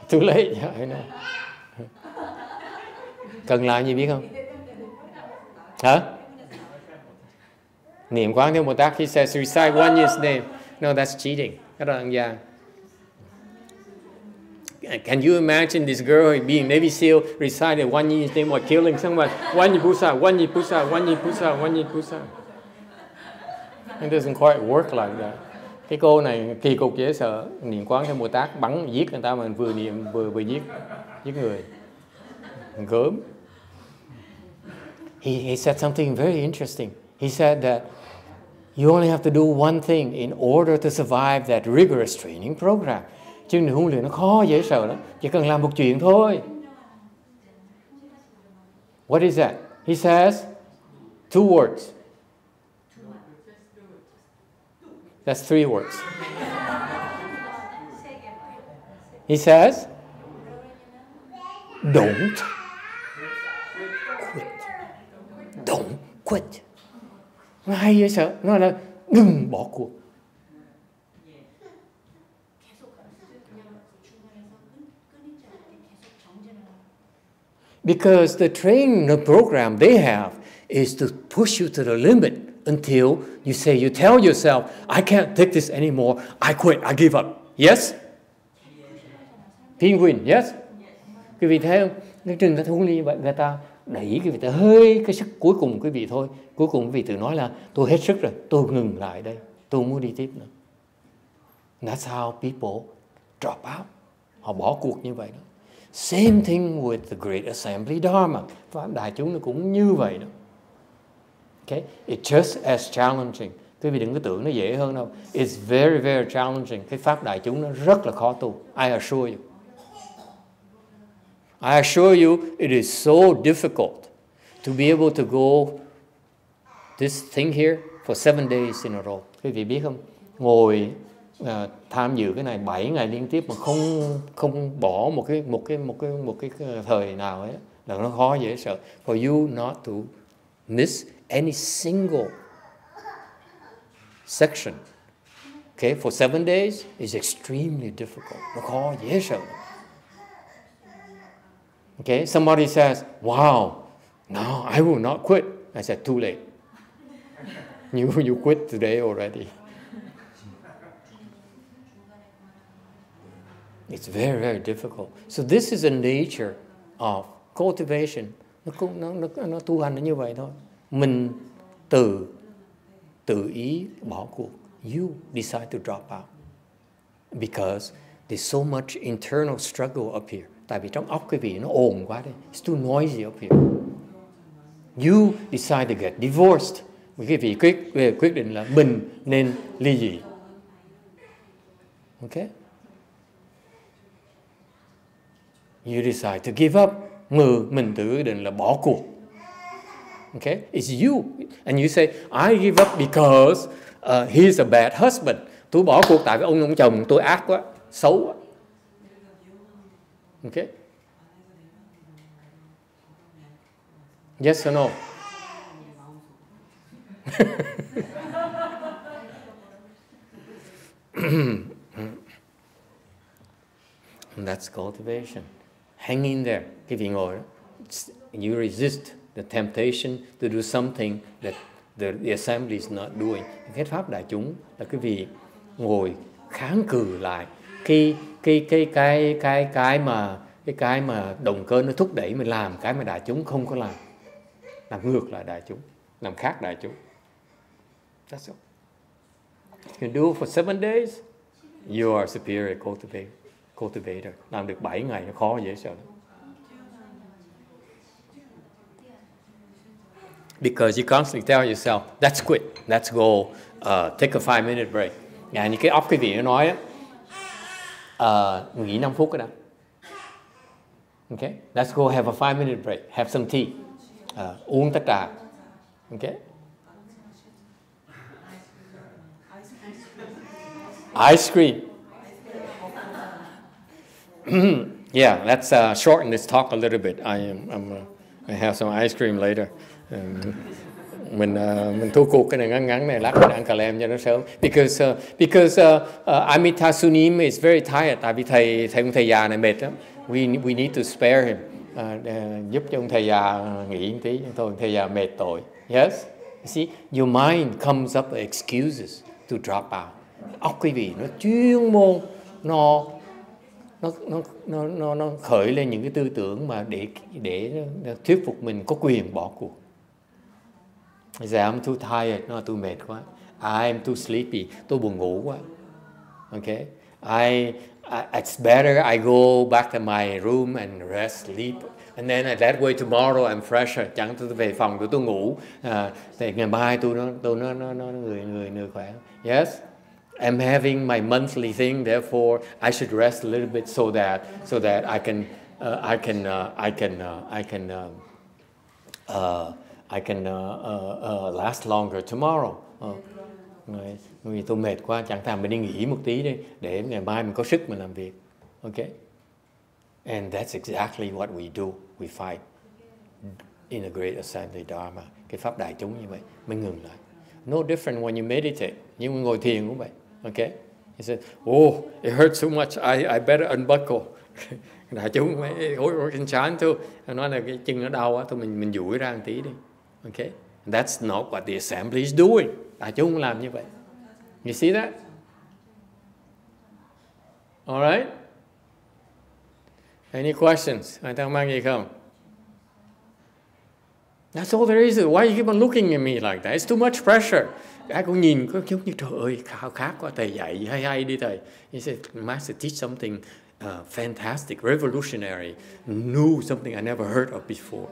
Too late. Yeah, I know. Cần làm gì biết không? Hả? Niệm Quán Thế Bồ Tát. He says recite one year's name. No, that's cheating. Cái đó là ăn gian. Can you imagine this girl being Navy SEAL recited one year's name or killing someone? One year pusa, one year pusa, one year pusa, one year pusa. It doesn't quite work like that. Cái cô này kỳ cục dễ sợ. Niệm Quán Thế Bồ Tát bắn giết người ta mà vừa niệm vừa giết người. Gớm. He said something very interesting. He said that you only have to do one thing in order to survive that rigorous training program. Chương trình huấn luyện nó khó dễ sợ lắm. Chỉ cần làm một chuyện thôi. What is that? He says, 2 words. That's 3 words. He says, don't quit. Don't quit. Nó hay dễ sợ. Nó là đừng bỏ cuộc. Because the training program they have is to push you to the limit until you tell yourself, I can't take this anymore. I quit. I give up. Yes? Penguin, yes? Quý vị thấy không? Cái trình huấn luyện như vậy, người ta đẩy quý vị tới hơi cái sức cuối cùng quý vị thôi. Cuối cùng quý vị tự nói là tôi hết sức rồi, tôi ngừng lại đây, tôi không muốn đi tiếp nữa. That's how people drop out. Họ bỏ cuộc như vậy đó. Same thing with the Great Assembly Dharma. Pháp đại chúng nó cũng như vậy đó. Okay? It's just as challenging. Quý vị đừng có tưởng nó dễ hơn đâu. It's very, very challenging. Cái pháp đại chúng nó rất là khó tu. I assure you. I assure you it is so difficult to be able to go this thing here for 7 days in a row. Quý vị biết không? Ngồi tham dự cái này 7 ngày liên tiếp mà không bỏ một cái thời nào ấy là nó khó dễ sợ. For you not to miss any single section, okay, for 7 days is extremely difficult. Nó khó dễ sợ. Okay, somebody says, "Wow, no, I will not quit." I said, "Too late. You quit today already." It's very, very difficult. So this is the nature of cultivation. Nó tu hành nó như vậy thôi. Mình tự ý bỏ cuộc. You decide to drop out. Because there's so much internal struggle up here. Tại vì trong óc quý vị nó ồn quá đây. It's too noisy up here. You decide to get divorced. Quý vị quyết định là mình nên ly dị. Okay? You decide to give up. Mình tự quyết định là bỏ cuộc. Okay? It's you. And you say, I give up because he's a bad husband. Tôi bỏ cuộc tại vì ông chồng tôi ác quá, xấu quá. Okay? Yes or no? And that's cultivation. Hang in there. Cái vị ngồi đó. You resist the temptation to do something that the assembly is not doing. Cái pháp đại chúng là cái vị ngồi kháng cự lại cái mà động cơ nó thúc đẩy mình làm cái mà đại chúng không có làm ngược lại đại chúng, làm khác đại chúng. That's all. You can do it for 7 days. You are superior cultivator. Làm được 7 ngày nó khó dễ sợ. Because you constantly tell yourself, let's quit, let's go take a 5-minute break. Như cái óc cái vị nó nói á, nghỉ 5 phút cái đã. Okay, let's go have a 5-minute break, have some tea, uống tách trà. Okay. Ice cream. Yeah, let's shorten this talk a little bit. I have some ice cream later. Mình thua cuộc cái này ngắn này, lát mình ăn cà lem cho nó sớm. Because Amita Sunim is very tired. Tại vì ông thầy già này mệt lắm. We need to spare him. Giúp cho ông thầy già nghỉ một tí. Thôi ông thầy già mệt tội. Yes. You see, your mind comes up with excuses to drop out. Óc quý vị nó chuyên môn, nó khởi lên những cái tư tưởng mà để thuyết phục mình có quyền bỏ cuộc. I say, I'm too tired. No, tôi mệt quá. I'm too sleepy. Tôi buồn ngủ quá. Okay? It's better I go back to my room and rest, sleep. And then that way tomorrow I'm fresher. Chẳng tôi về phòng tôi ngủ. Thì ngày mai tôi nó người khỏe. Yes? I'm having my monthly thing, therefore I should rest a little bit so that I can last longer tomorrow. Vì tôi mệt quá, chẳng thà mình đi nghỉ một tí đi để ngày mai mình có sức mình làm việc. Okay? And that's exactly what we do. We fight in a great assembly dharma. Cái pháp đại chúng như vậy, mình ngừng lại. No different when you meditate. Nhưng ngồi thiền cũng vậy. Okay? He said, oh, it hurts so much, I better unbuckle. Đại chúng hối trên trán thôi. Nói là cái chân nó đau á, thôi mình duỗi ra một tí đi. Okay? That's not what the assembly is doing. Đại chúng không làm như vậy. You see that? All right? Any questions? Ai thắc mắc gì không? That's all there is. Why you keep on looking at me like that? It's too much pressure. Ai cũng nhìn có giống như trời ơi, khao khát quá, thầy dạy hay đi thầy. He said, Master teach something fantastic, revolutionary, new, something I never heard of before.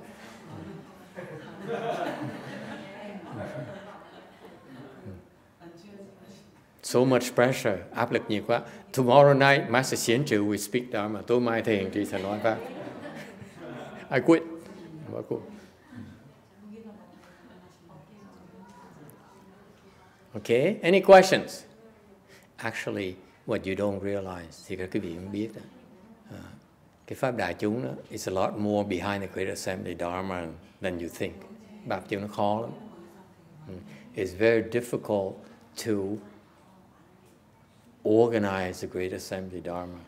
So much pressure, áp lực nhiều quá. Tomorrow night, Master Xian Trừ will speak Dharma. Tối mai thầy Hiền Trì sẽ nói pháp. I quit. Okay, any questions? actually what you don't realize, thì các quý vị không biết đó. Cái pháp đại chúng đó, it's a lot more behind the Great Assembly Dharma than you think. Bác chứ nó khó lắm. It's very difficult to organize the Great Assembly Dharma.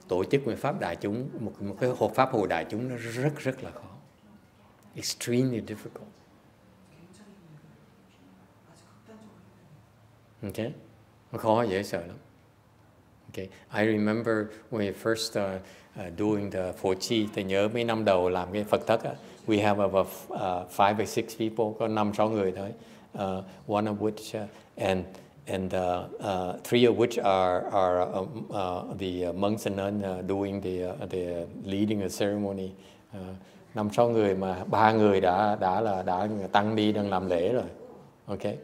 Tổ chức một pháp đại chúng, một cái pháp hội đại chúng nó rất là khó. Extremely difficult. Okay? Nó khó dễ sợ lắm. Okay. I remember when we first doing the Phổ Chi, tôi nhớ mấy năm đầu làm cái Phật thất, we have about 5 or 6 people, có 5-6 người thôi. One of which and 3 of which are the monks and nuns doing the leading the ceremony. 5-6 người mà 3 người đã tăng đi đang làm lễ rồi. Okay.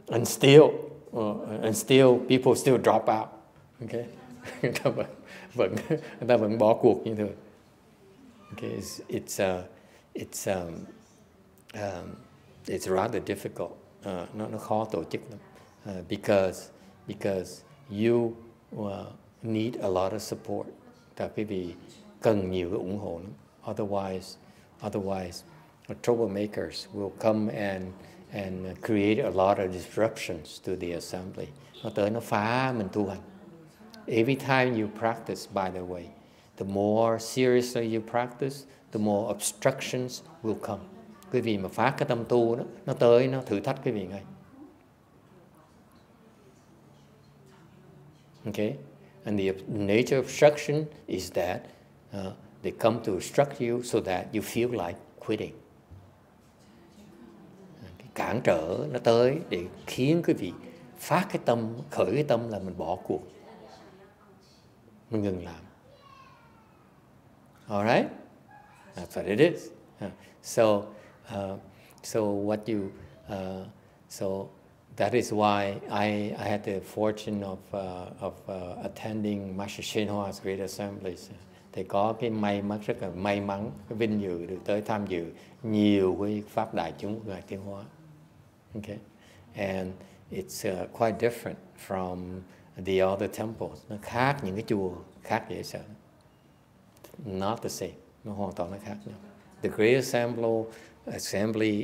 And still people still drop out. Okay. người ta vẫn bỏ cuộc như thường. Okay. It's rather difficult. Nó khó tổ chức lắm. Because you need a lot of support. Các quý vị cần nhiều cái ủng hộ lắm. Otherwise, troublemakers will come and create a lot of disruptions to the assembly. Nó tới nó phá mình tu hành. Every time you practice, by the way, the more seriously you practice, the more obstructions will come. Quý vị mà phá cái tâm tu đó, nó tới nó thử thách quý vị ngay. Okay? And the nature of obstruction is that they come to obstruct you so that you feel like quitting. Cái cản trở nó tới để khiến quý vị phát cái tâm, khởi cái tâm là mình bỏ cuộc. Mình ngừng làm. Alright? That's what it is. So that is why I had the fortune of attending Master YongHua's Great Assemblies. Thì có cái rất là may mắn, cái vinh dự được tới tham dự nhiều cái pháp đại chúng của Ngài Tiến Hóa. Okay, and it's quite different from the other temples. Nó khác những cái chùa khác dễ sợ. Not the same. Nó hoàn toàn nó khác nhau. The Great Assembly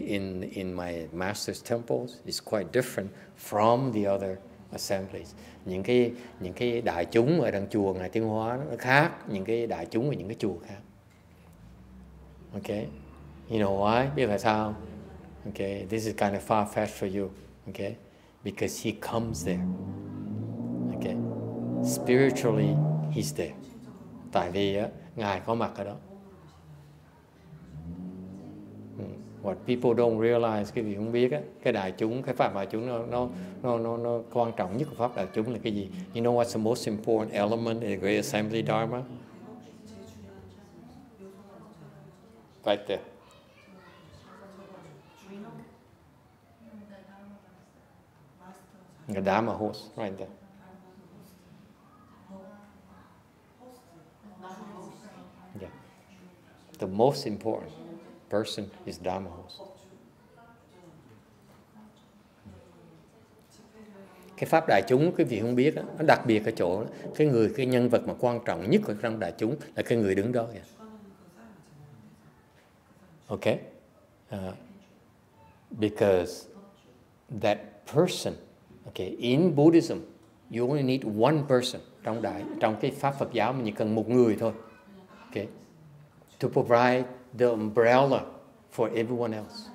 in my master's temples is quite different from the other assemblies. Những cái đại chúng ở đằng chùa Ngài Tiến Hóa nó khác những cái đại chúng ở những cái chùa khác. Okay, you know why? Biết tại sao? Okay, this is kind of far-fetched for you. Okay, because he comes there. Okay, spiritually he's there. Tại vì Ngài có mặt ở đó. What people don't realize, cái gì không biết á, cái đại chúng, cái pháp đại chúng nó quan trọng nhất của pháp đại chúng là cái gì? You know what's the most important element in the Great Assembly Dharma? Right there. The Dharma host, right there. Yeah. The most important person is Dharma host. Cái pháp đại chúng quý vị không biết đó, nó đặc biệt ở chỗ đó. Cái nhân vật mà quan trọng nhất ở trong đại chúng là cái người đứng đó kìa. Okay? Because that person, okay, in Buddhism, you only need one person. Trong cái pháp Phật giáo mình chỉ cần một người thôi. Okay? To provide the umbrella for everyone else.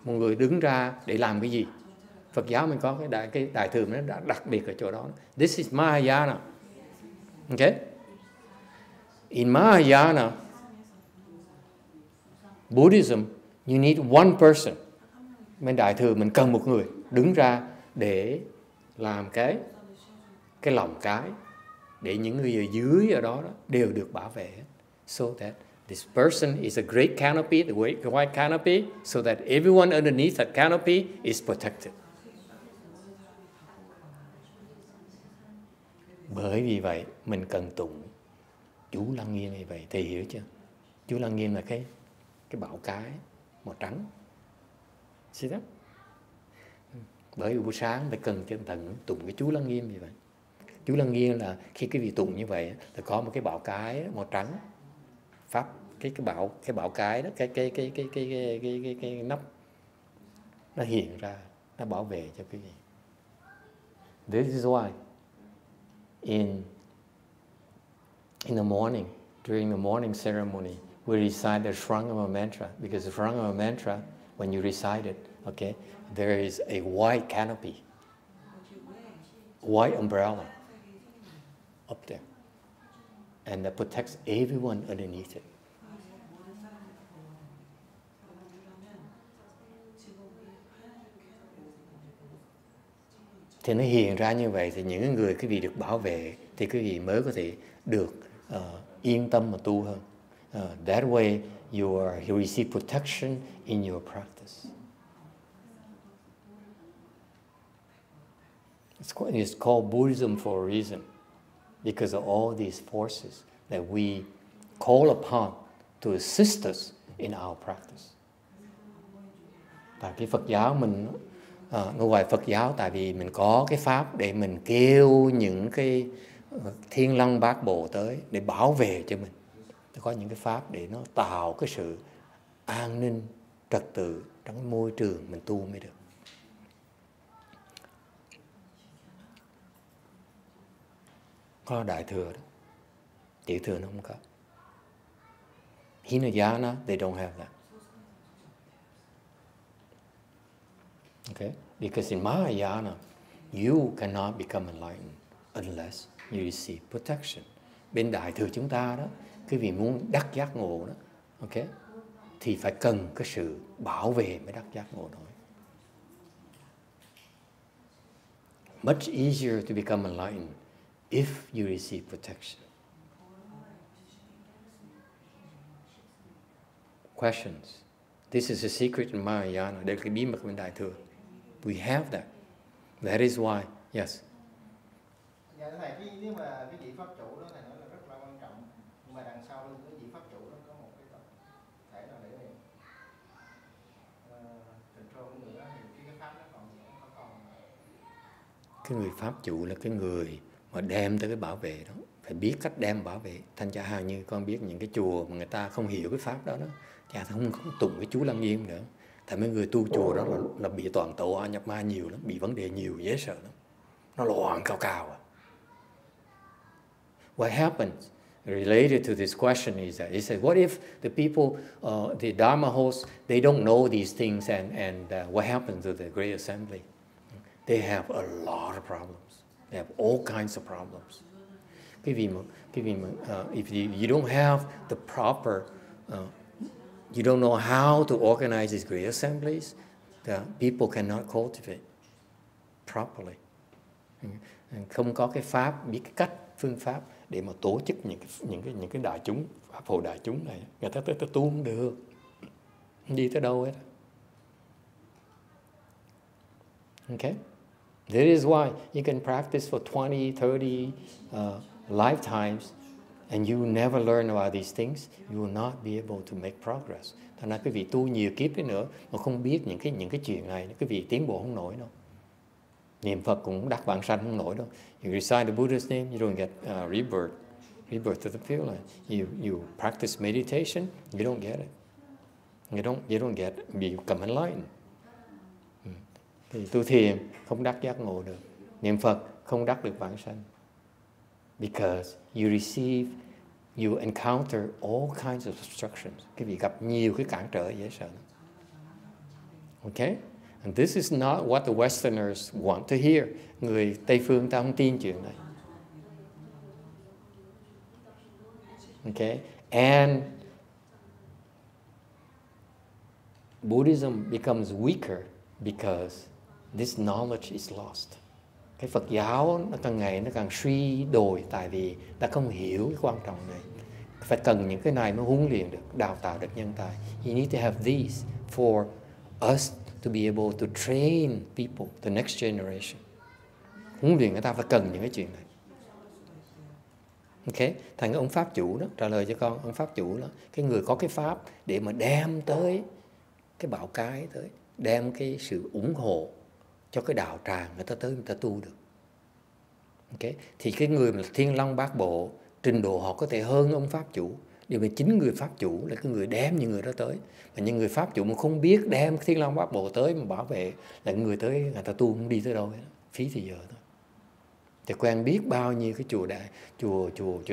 Một người đứng ra để làm cái gì? Phật giáo mình có cái đại thừa nó đặc biệt ở chỗ đó. This is Mahayana. Okay? In Mahayana, Buddhism, you need one person. Bên đại thừa mình cần một người đứng ra để làm cái lòng cái để những người ở dưới ở đó đều được bảo vệ. So that this person is a great canopy, the great white canopy, so that everyone underneath that canopy is protected. Bởi vì vậy mình cần tụng chú Lăng Nghiêm như vậy, thì hiểu chưa? Chú Lăng Nghiêm là cái bảo cái màu trắng. See that? Bởi vì buổi sáng phải cần chân thần tụng cái chú Lăng Nghiêm như vậy. Chú Lăng Nghiêm là khi cái vị tụng như vậy thì có một cái bảo cái màu trắng pháp cái bảo cái đó cái nắp nó hiện ra, nó bảo vệ cho quý vị. This is why in the morning, during the morning ceremony, we recite the Shrangama mantra, because the Shrangama mantra, when you recite it, okay, there is a white canopy, white umbrella up there, and that protects everyone underneath it. Thì nó hiện ra như vậy thì những người quý vị được bảo vệ thì quý vị mới có thể được yên tâm mà tu hơn. That way you receive protection in your practice. It's called Buddhism for a reason, because of all these forces that we call upon to assist us in our practice. Tại cái Phật giáo mình nó gọi Phật giáo tại vì mình có cái pháp để mình kêu những cái thiên lăng bát bộ tới để bảo vệ cho mình. Có những cái pháp để nó tạo cái sự an ninh, trật tự trong môi trường mình tu mới được. Có Đại Thừa đó, Tiểu Thừa nó không có. Hinayana, they don't have that. Okay? Because in Mahayana, you cannot become enlightened unless you receive protection. Bên Đại Thừa chúng ta đó, quý vị muốn đắc giác ngộ đó, okay, thì phải cần cái sự bảo vệ mới đắc giác ngộ nổi. Much easier to become enlightened if you receive protection. Questions? This is a secret in Mahayana. Đây là cái bí mật bên Đại Thừa. We have that. That is why. Yes. Dạ thầy, nếu mà cái vị pháp chủ đó thầy nói là rất là quan trọng, nhưng mà đằng sau lưng cái vị pháp chủ đó có một cái tập thể nào để control cái người đó thì cái pháp nó còn cái người pháp chủ là cái người mà đem tới cái bảo vệ đó, phải biết cách đem bảo vệ. Thanh chả hàng như con biết những cái chùa mà người ta không hiểu cái pháp đó đó, chả không tụng cái chú Lăng Nghiêm nữa. Tại mấy người tu chùa đó là bị toàn tẩu nhập ma nhiều lắm, bị vấn đề nhiều, dễ sợ lắm. Nó loạn cao à. What happens related to this question is that he said, what if the people, the Dharma hosts, they don't know these things, and what happens to the Great Assembly? They have a lot of problems. They have all kinds of problems. If you don't have the proper, you don't know how to organize these great assemblies, the people cannot cultivate properly. Không có cái pháp, biết cái cách, phương pháp để mà tổ chức những cái đại chúng, pháp hội đại chúng này, người ta tới tu không được, đi tới đâu hết. Okay? That is why you can practice for 20, 30 lifetimes and you never learn about these things, you will not be able to make progress. Thành ra quý vị tu nhiều kiếp đi nữa mà không biết những cái chuyện này, quý vị tiến bộ không nổi đâu. Niệm Phật cũng đắc vãng sanh không nổi đâu. You recite the Buddha's name, you don't get rebirth to the pure life. You practice meditation, you don't get it. You don't get become enlightened. Thì tu thiền không đắc giác ngộ được, niệm Phật không đắc được vãng sanh. Because you encounter all kinds of obstructions. Quý vị gặp nhiều cái cản trở dễ sợ. Okay? And this is not what the Westerners want to hear. Người Tây phương ta không tin chuyện này. Okay? And Buddhism becomes weaker because this knowledge is lost. Cái Phật giáo nó càng ngày nó càng suy đồi tại vì ta không hiểu cái quan trọng này. Phải cần những cái này mới huấn luyện được, đào tạo được nhân tài. You need to have these for us to be able to train people, the next generation. Huấn luyện người ta phải cần những cái chuyện này. Ok, thành ông pháp chủ đó, trả lời cho con, ông pháp chủ đó, cái người có cái pháp để mà đem tới cái bảo cái tới, đem cái sự ủng hộ cho cái đạo tràng người ta tới người ta tu được. Okay. Thì cái người mà Thiên Long Bát Bộ, trình độ họ có thể hơn ông Pháp chủ. Điều mà chính người Pháp chủ là cái người đem những người đó tới. Mà những người Pháp chủ mà không biết đem Thiên Long Bát Bộ tới mà bảo vệ, là người tới người ta tu không đi tới đâu hết. Phí thì giờ thôi. Thì quen biết bao nhiêu cái chùa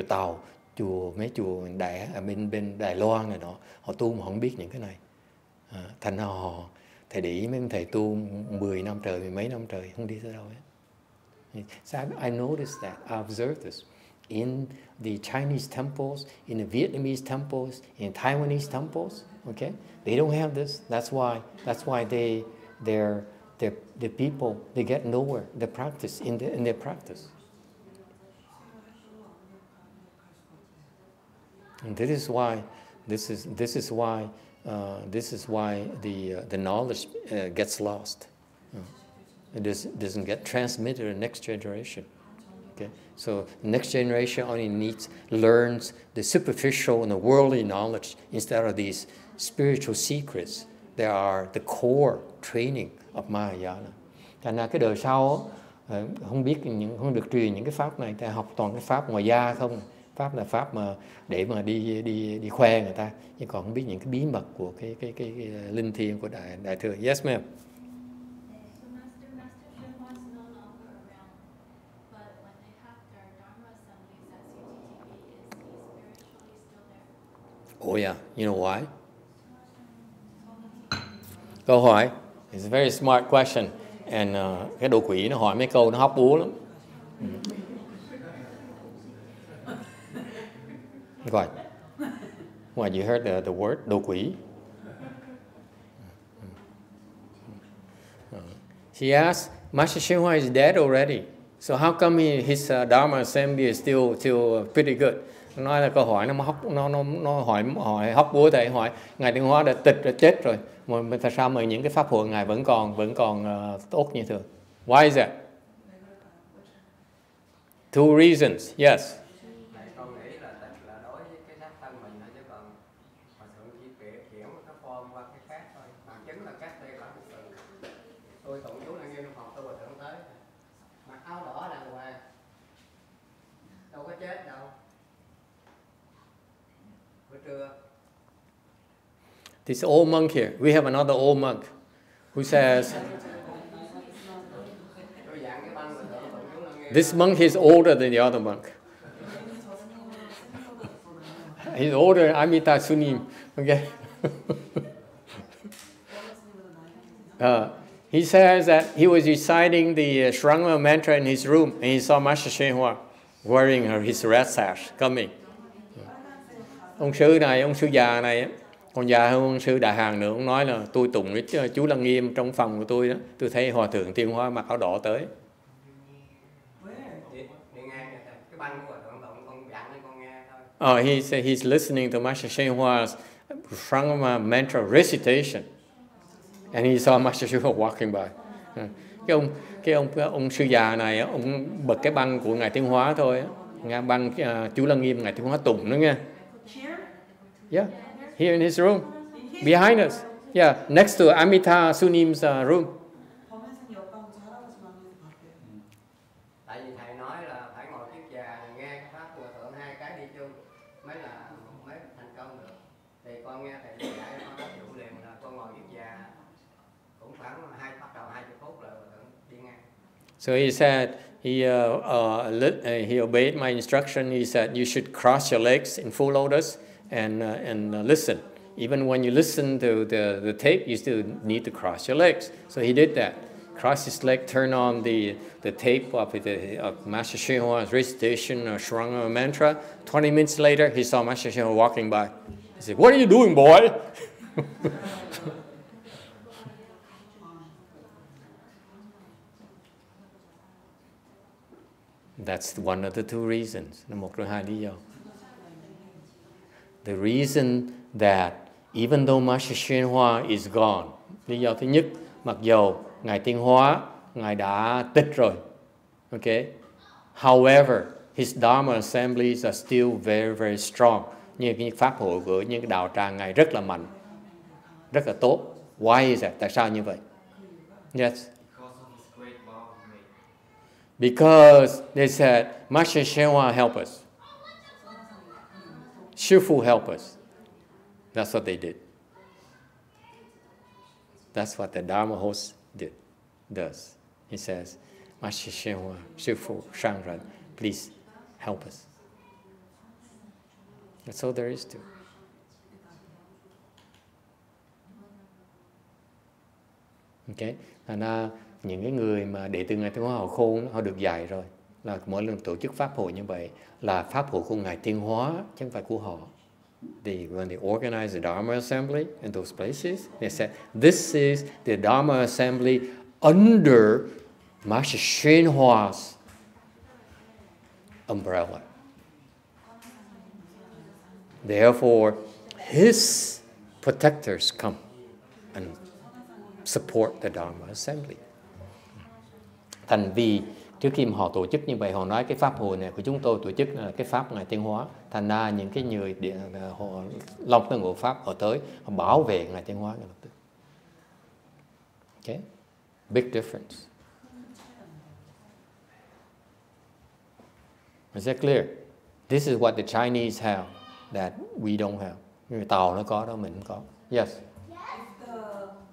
Tàu, mấy chùa Đại ở bên Đài Loan này đó, họ tu mà không biết những cái này. Thành ra thầy để ý mấy ông thầy tu 10 năm trời, 10 mấy năm trời không đi tới đâu hết. So I noticed that, I observed this in the Chinese temples, in the Vietnamese temples, in Taiwanese temples. Okay, they don't have this. That's why the people, they get nowhere. The practice in their practice. And this is why the knowledge gets lost. It doesn't get transmitted to the next generation. Okay, so the next generation only learns the superficial and the worldly knowledge instead of these spiritual secrets. They are the core training of Mahayana. Thành ra cái đời sau không được truyền những cái pháp này, ta học toàn cái pháp ngoài da không. Pháp là pháp mà để mà đi khoe người ta, nhưng còn không biết những cái bí mật của cái linh thiêng của đại thừa. Yes, ma'am. Oh yeah, you know why? Câu hỏi, it's a very smart question, and cái đồ quỷ nó hỏi mấy câu nó hóc búa lắm. What? What, you heard the word đồ quỷ? She asked, Master YongHua is dead already, so how come his Dharma assembly is still pretty good? Nói là câu hỏi nó hỏi hóc búa, thầy hỏi ngài Tuyên Hóa đã tịch đã chết rồi, mà tại sao mà những cái pháp hội ngài vẫn còn tốt như thường? Why is that? Two reasons. Yes. Con nghĩ là tịch là đối với cái xác thân mình thôi, chứ còn Hòa thượng chỉ chuyển một cái form qua cái khác thôi. Bằng chứng là các đây là tôi tụng chú là nghiêm học tôi Hòa thượng tới mặc áo đỏ đàng hoàng, đâu có chết đâu. This old monk here, we have another old monk who says, this monk is older than the other monk. He's older than Amita Sunim. Okay. He says that he was reciting the Shrangma mantra in his room, and he saw Master YongHua wearing his red sash coming. Ông sư già này còn già hơn ông sư Đại Hàn nữa. Ông nói là tôi tụng với chú Lăng Nghiêm trong phòng của tôi đó, tôi thấy Hòa thượng Tuyên Hóa mặc áo đỏ tới. He's listening to Master YongHua's Shrangma mantra recitation, and he saw Master YongHua walking by. Ông sư già này ông bật cái băng của ngài Tuyên Hóa thôi, băng chú Lăng Nghiêm ngài Tuyên Hóa tụng nữa nghe. Yeah, here in his room, behind us. Yeah, next to Amita Sunim's room. Tại vì thầy nói là phải ngồi kiết già nghe cái pháp của thượng hai cái đi chung mới thành công được. Thì con nghe thầy dạy con áp dụng liền là con ngồi kiết già cũng khoảng bắt đầu 20 phút là thượng đi ngang. So he said he obeyed my instruction. He said you should cross your legs in full lotus and listen. Even when you listen to the tape, you still need to cross your legs. So he did that. Cross his leg, turn on the tape of Master YongHua's recitation of Shrangma mantra. 20 minutes later, he saw Master YongHua walking by. He said, "What are you doing, boy?" That's one of the two reasons. Một trong hai lý do. The reason that even though Master YongHua is gone, lý do thứ nhất, mặc dầu ngài Tuyên Hóa, ngài đã tịch rồi, okay. However, his Dharma assemblies are still very, very strong. Như cái pháp hội của những cái đạo tràng ngài rất là mạnh, rất là tốt. Why is that? Tại sao như vậy? Yes. Because of his Because they said, Master YongHua help us. Shifu help us. That's what they did. That's what the Dharma host does. He says, Master YongHua, Shifu, Shangren, please help us. That's all there is to. Okay. Thành ra những cái người mà đệ tử Ngài Tiên Hóa họ khôn, họ được dạy rồi là mỗi lần tổ chức pháp hội như vậy là pháp hội của Ngài Tiên Hóa chứ không phải của họ. When they organize the Dharma assembly in those places, they said, this is the Dharma assembly under Master YongHua's umbrella. Therefore, his protectors come and support the Dharma assembly. Thành vì trước khi họ tổ chức như vậy, họ nói cái pháp hội này của chúng tôi tổ chức là cái pháp Ngài Tiên Hóa. Thành ra những cái người họ Long Tân Ngộ Pháp họ tới, họ bảo vệ Ngài Tiên Hóa ngay lập tức. Okay? Big difference. Is that clear? This is what the Chinese have that we don't have. Người Tàu nó có đó, mình không có. Yes. If the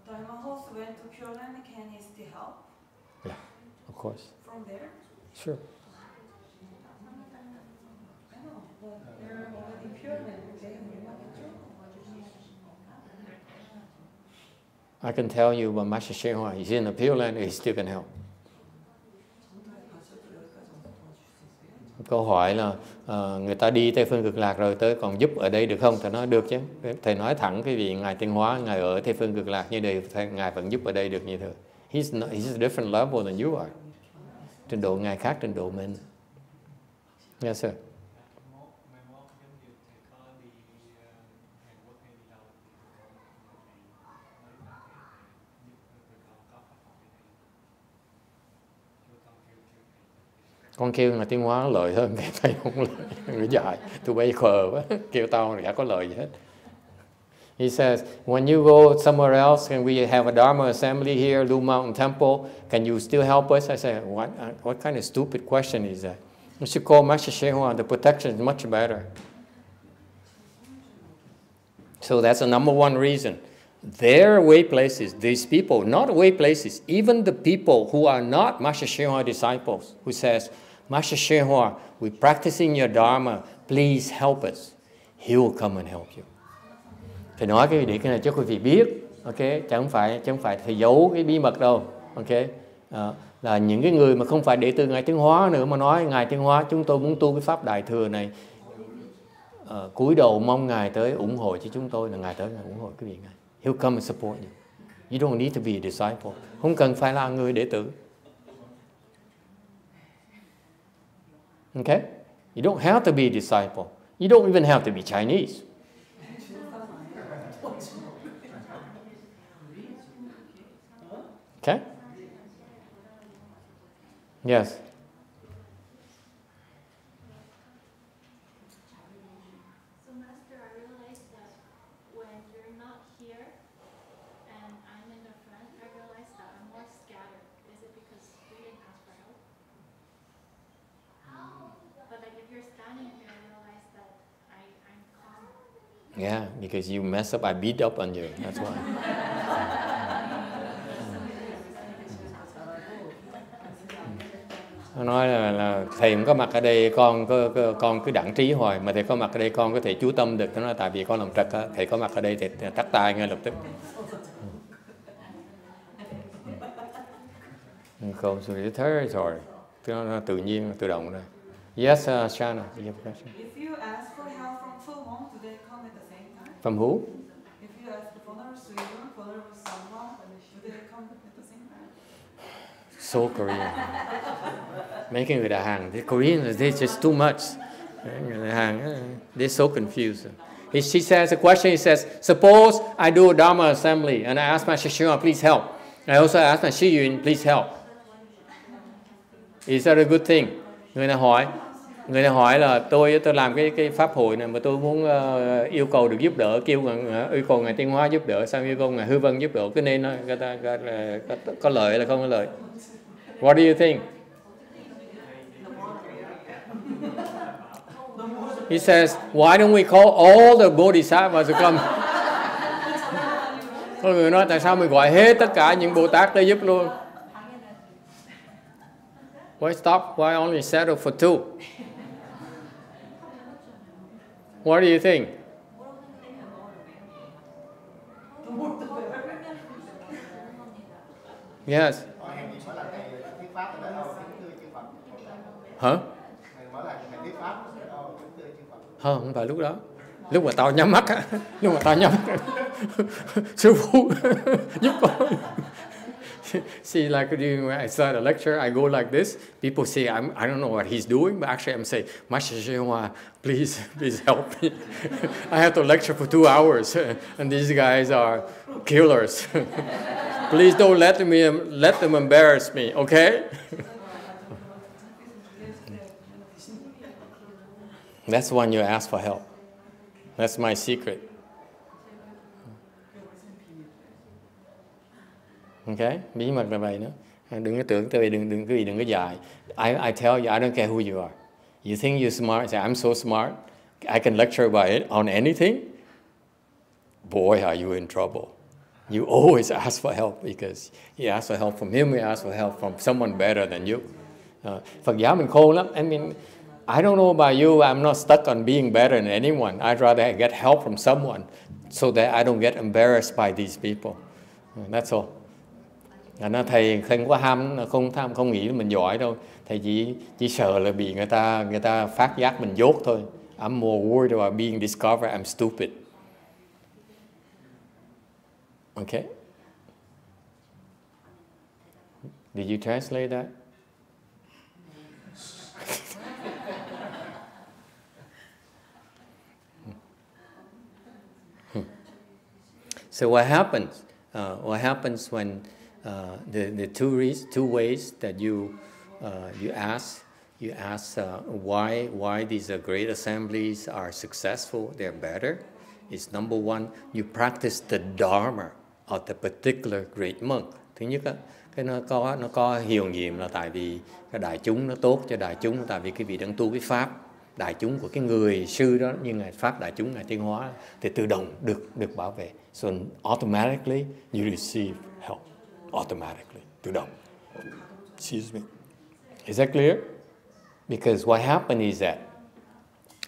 Dharma host went to Pure Land, can he still help? Yeah, of course. From there? Sure. I know, but they're already Pure Land. They will not get through. I can tell you, but Master YongHua, he's in the Pure Land, he still can help. Câu hỏi là người ta đi Tây Phương Cực Lạc rồi tới còn giúp ở đây được không? Thầy nói được chứ. Thầy nói thẳng cái vị Ngài Tiên Hóa, Ngài ở Tây Phương Cực Lạc như đây, Ngài vẫn giúp ở đây được như thế. He's a different level than you are. Trình độ Ngài khác trình độ mình. Yes, sir. Con kêu là Tiên Hóa lợi hơn, cái thầy không lợi. Người dạy, tụi bay khờ quá, kêu tao chả có lợi gì hết. He says, when you go somewhere else, can we have a Dharma assembly here, Blue Mountain Temple? Can you still help us? I said, what kind of stupid question is that? You should call Master YongHua. The protection is much better. So that's the number one reason. Their way places, these people, not way places, even the people who are not Master YongHua disciples, who says, Master YongHua, we're practicing your Dharma, please help us. He will come and help you. Thầy nói cái này cho quý vị biết, ok? Chẳng phải thầy giấu cái bí mật đâu, ok? Là những cái người mà không phải đệ tử Ngài Tiên Hóa nữa mà nói Ngài Tiên Hóa chúng tôi muốn tu cái pháp Đại Thừa này, cúi đầu mong Ngài tới ủng hộ cho chúng tôi, là Ngài tới Ngài ủng hộ quý vị Ngài. He'll come and support you. You don't need to be a disciple. Không cần phải là người đệ tử. Okay? You don't have to be a disciple. You don't even have to be Chinese. Okay? Yes. So Master, I realized that when you're not here and I'm in the front, I realized that I'm more scattered. Is it because we didn't ask for help? But like if you're standing here, I realize that I'm calm. Yeah, because you mess up, I beat up on you. That's why. Nó nói là thầy không có mặt ở đây, con cứ đặng trí hoài, mà thầy có mặt ở đây con có thể chú tâm được. Nó nói tại vì con làm trật, thầy có mặt ở đây thì tắt tay ngay lập tức. Go to the territory. Nó tự nhiên, tự động rồi. Yes, Shana, you have a question? If you ask for help from Fulmong, do they come at the same time? From who? If you ask for Buddha Recitation, Buddha Recitation, do they come at the same time? So Korean. Mấy cái người Đà Hàn, the Koreans, they're just too much. Người Đà Hàn, they're so confused. She says, the question, he says, suppose I do a Dharma assembly and I ask Master YongHua, please help. I also ask Master Yun, please help. Is that a good thing? Người này hỏi là tôi làm cái pháp hội này mà tôi muốn yêu cầu được giúp đỡ, yêu cầu Ngài Tiên Hóa giúp đỡ, sao yêu cầu Ngài Hư Vân giúp đỡ, cái nên có lợi hay là không có lợi? What do you think? He says, why don't we call all the Bodhisattvas to come? Có người nói tại sao mình gọi hết tất cả những Bồ Tát tới giúp luôn? Why stop? Why only settle for 2? What do you think? Yes. Hả? Không phải lúc đó. Lúc mà tao nhắm mắt á. Lúc mà tao nhắm mắt. Sư phụ giúp con. See, like when I start a lecture, I go like this. People say, I don't know what he's doing, but actually I'm saying, Master YongHua, please help me. I have to lecture for 2 hours, and these guys are killers. Please don't let them embarrass me, okay? That's when you ask for help. That's my secret. Okay, bí mật là vậy nữa. Đừng có tưởng tới đừng có dại. I tell you, I don't care who you are. You think you're smart? Say, I'm so smart. I can lecture about it on anything. Boy, are you in trouble. You always ask for help because you ask for help from him, you ask for help from someone better than you. Phật giáo mình khôn lắm. I mean, I don't know about you. I'm not stuck on being better than anyone. I'd rather get help from someone so that I don't get embarrassed by these people. That's all. Nó thầy không có không nghĩ mình giỏi đâu. Thầy chỉ sợ là bị người ta phát giác mình dốt thôi. I'm more worried about being discovered I'm stupid. Okay? Did you translate that? So what happens? What happens when the two ways that you ask why these great assemblies are successful, they're better, is number one, you practice the Dharma of the particular great monk. Thứ nhất á, cái nó có hiệu nghiệm là tại vì cái đại chúng nó tốt cho đại chúng, tại vì cái vị đang tu cái pháp đại chúng của cái người sư đó, như ngài pháp đại chúng ngài Tiên Hóa thì tự động được bảo vệ. So automatically you receive help. Automatically, tự động. Excuse me. Is that clear? Because what happened is that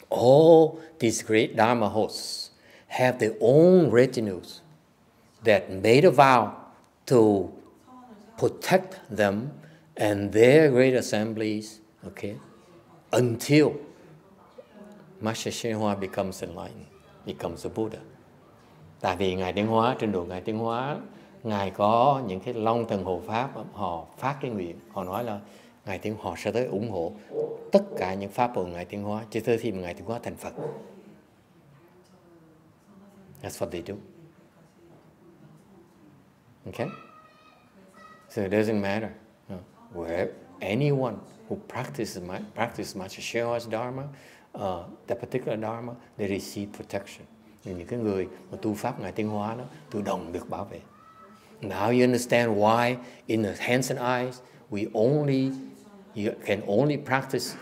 all these great Dharma hosts have their own retinues that made a vow to protect them and their great assemblies, okay, until Master YongHua becomes enlightened, becomes a Buddha. Tại vì ngài Tiến Hóa, trên độ ngài Tiến Hóa, ngài có những cái long thần hộ pháp, họ phát cái nguyện, họ nói là ngài Tiến Hóa sẽ tới ủng hộ tất cả những pháp của ngài Tiến Hóa cho tới khi mà ngài Tiến Hóa thành Phật. That's what they do. Okay? So it doesn't matter where anyone who practices Master YongHua's Dharma, that particular Dharma, they receive protection. Những cái người mà tu pháp ngài Tiến Hóa đó tự động được bảo vệ. Now you understand why in the hands and eyes you can only practice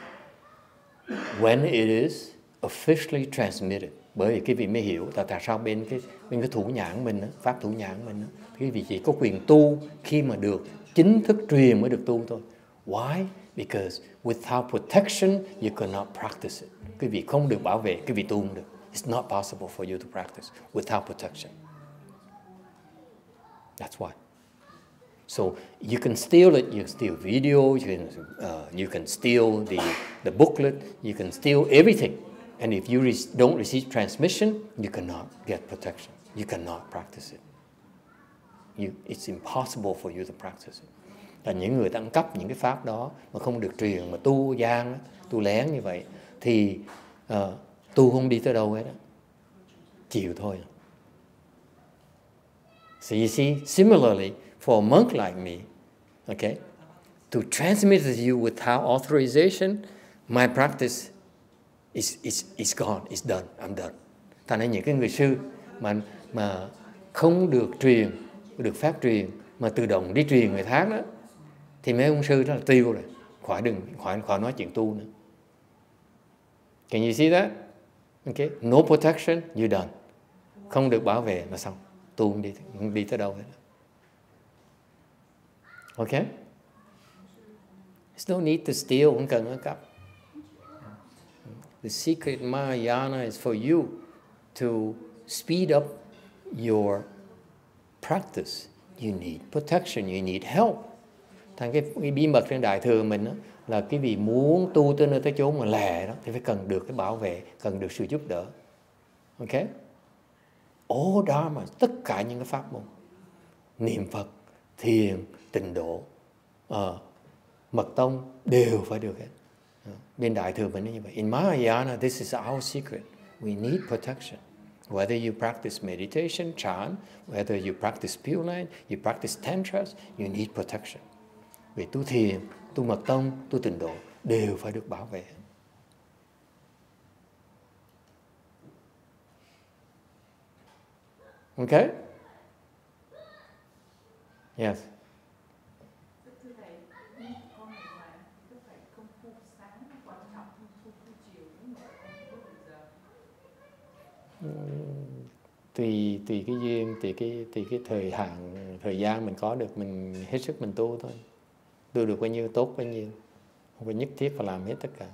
when it is officially transmitted. Bởi vì cái vị mới hiểu tại sao bên cái thủ nhãn mình, pháp thủ nhãn mình, cái vị chỉ có quyền tu khi mà được chính thức truyền mới được tu thôi. Why? Because without protection you cannot practice it. Cái vị không được bảo vệ, cái vị tu không được. It's not possible for you to practice without protection. That's why. So you can steal it. You can steal video. You can steal the booklet. You can steal everything. And if you don't receive transmission, you cannot get protection. You cannot practice it. It's impossible for you to practice it. Là những người ăn cắp những cái pháp đó mà không được truyền, mà tu gian, tu lén như vậy, thì tu không đi tới đâu hết á, chịu thôi. So you see, similarly, for a monk like me, okay, to transmit to you without authorization, my practice is gone, it's done, I'm done. Thành ra những cái người sư mà không được truyền, được pháp truyền, mà tự động đi truyền người khác đó, thì mấy ông sư đó là tiêu rồi, khỏi nói chuyện tu nữa. Can you see that? Okay, no protection, you're done. Không được bảo vệ là xong. Tu không đi tới đâu hết. Okay? There's no need to steal, không cần ở cắp. The secret Mahayana is for you to speed up your practice. You need protection, you need help. Thành cái bí mật trên Đại Thừa mình đó, là cái vị muốn tu tới nơi tới chốn mà lẻ đó thì phải cần được cái bảo vệ, cần được sự giúp đỡ. Ok? All Dharma, tất cả những cái pháp môn, niệm Phật, thiền, tịnh độ, mật tông đều phải được hết. Bên Đại Thừa mình như vậy. In Mahayana, this is our secret. We need protection. Whether you practice meditation, chant, whether you practice Pure Land, you practice tantras, you need protection. Vì tu thiền, tu mật tông, tu tịnh độ đều phải được bảo vệ. Okay? Yes. Thưa thầy, con này là cứ phải công phu sáng quan trọng hơn công phu chiều đúng không? Không có giờ. Tùy cái duyên, tùy cái thời gian mình có được, mình hết sức mình tu thôi. Tu được bao nhiêu tốt bao nhiêu, không phải nhất thiết phải làm hết tất cả.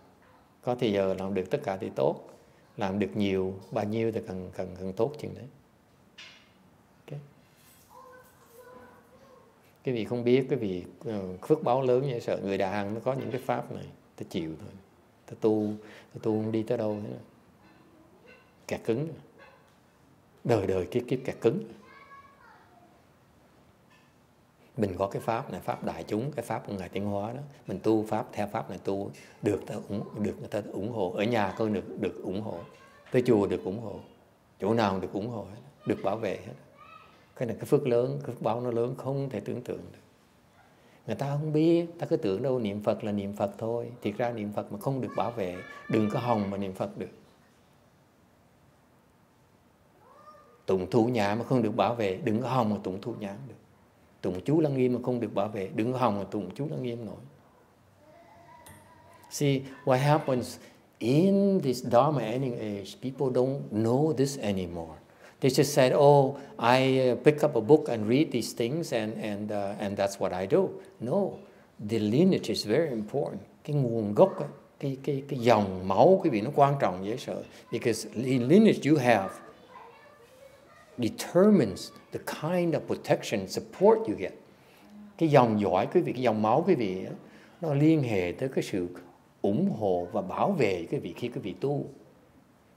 Có thì giờ làm được tất cả thì tốt, làm được nhiều bao nhiêu thì cần tốt chừng đấy. Okay. Cái vị không biết, cái vị phước báo lớn như sợ người Đà Hằng nó có những cái pháp này, ta chịu thôi, ta tu không đi tới đâu hết, kẹt cứng, đời kiếp kẹt cứng. Mình có cái pháp này, pháp đại chúng, cái pháp của Ngài Tiến Hóa đó, mình tu pháp theo pháp này tu được người ta ủng hộ, ở nhà con được ủng hộ, tới chùa được ủng hộ, chỗ nào được ủng hộ hết, được bảo vệ hết. Cái này cái phước lớn, cái phước báo nó lớn không thể tưởng tượng được. Người ta không biết, ta cứ tưởng đâu niệm Phật là niệm Phật thôi, thiệt ra niệm Phật mà không được bảo vệ, đừng có hòng mà niệm Phật được. Tụng Thủ Nhã mà không được bảo vệ, đừng có hòng mà tụng Thủ Nhã được. Tụng chú Lăng Nghiêm mà không được bảo vệ, đừng có hòng mà tụng chú Lăng Nghiêm nổi. See, what happens in this Dharma ending age, people don't know this anymore. They just said, oh, I pick up a book and read these things and that's what I do. No, the lineage is very important. Cái nguồn gốc, cái dòng máu quý vị nó quan trọng dễ sợ. Because the lineage you have determines the kind of protection support you get. Cái dòng dõi quý vị, cái dòng máu quý vị nó liên hệ tới cái sự ủng hộ và bảo vệ quý vị khi quý vị tu.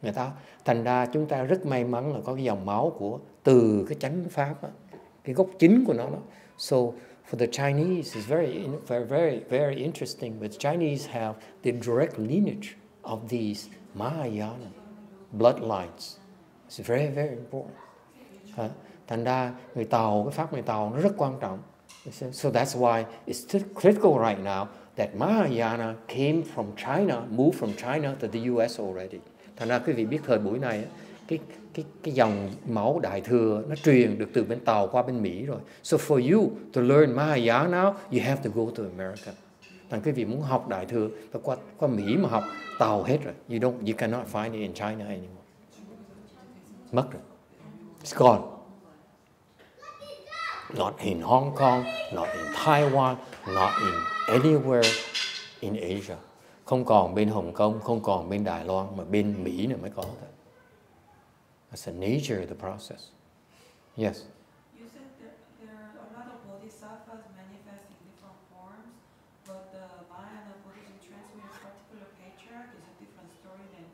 Người ta thành ra chúng ta rất may mắn là có cái dòng máu của từ cái chánh pháp đó, cái gốc chính của nó đó. So for the Chinese it's very interesting, but Chinese have the direct lineage of these Mahayana bloodlines. It's very important. Thành ra người Tàu, cái pháp người Tàu nó rất quan trọng. So that's why it's critical right now that Mahayana came from China, moved from China to the US already. Thành ra quý vị biết thời buổi này cái dòng máu Đại Thừa nó truyền được từ bên Tàu qua bên Mỹ rồi. So for you to learn Mahayana, you have to go to America. Thành quý vị muốn học Đại Thừa phải qua Mỹ mà học, Tàu hết rồi. You cannot find it in China anymore. Mất rồi. It's gone. Not in Hong Kong, not in Taiwan, not in anywhere in Asia. Không còn bên Hồng Kông, không còn bên Đài Loan, mà bên Mỹ này mới có thôi. That's the nature of the process. Yes. You said there are a lot of bodhisattvas manifest in different forms, but the Mahayana Buddhism transmitting a particular patriarch is a different story than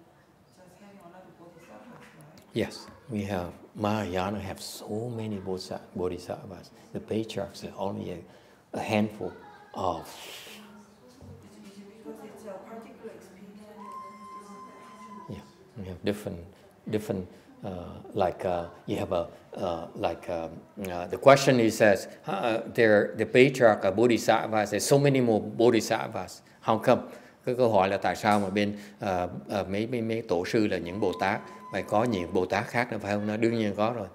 just having a lot of bodhisattvas, right? Yes, we have Mahayana have so many bodhisattvas. The patriarchs are only a handful of. Yeah, we have different. You have the question is says the patriarch are bodhisattvas. There's so many more bodhisattvas. How come? Cái câu hỏi là tại sao mà bên mấy tổ sư là những Bồ Tát, phải có nhiều Bồ Tát khác nữa phải không? Nó đương nhiên có rồi.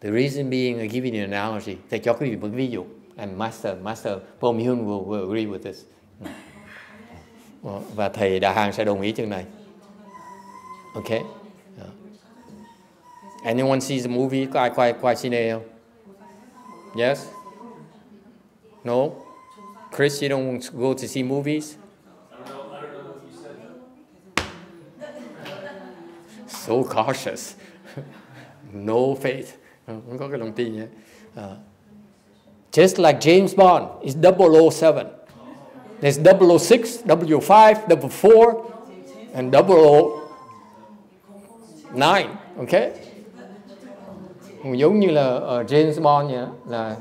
The reason being, I give you an analogy. Thầy cho quý vị một ví dụ. And Master Paul Myung will agree with this. Và thầy Đà Hằng sẽ đồng ý chương này. Okay. Anyone sees the movie? Có ai quay cine không? Yes? No? Chris, you don't go to see movies? So cautious. No faith. Không có cái lòng tin nhé. Just like James Bond is 007. There's 006, 005, 004, and 009. Okay? Giống như là James Bond vậy, là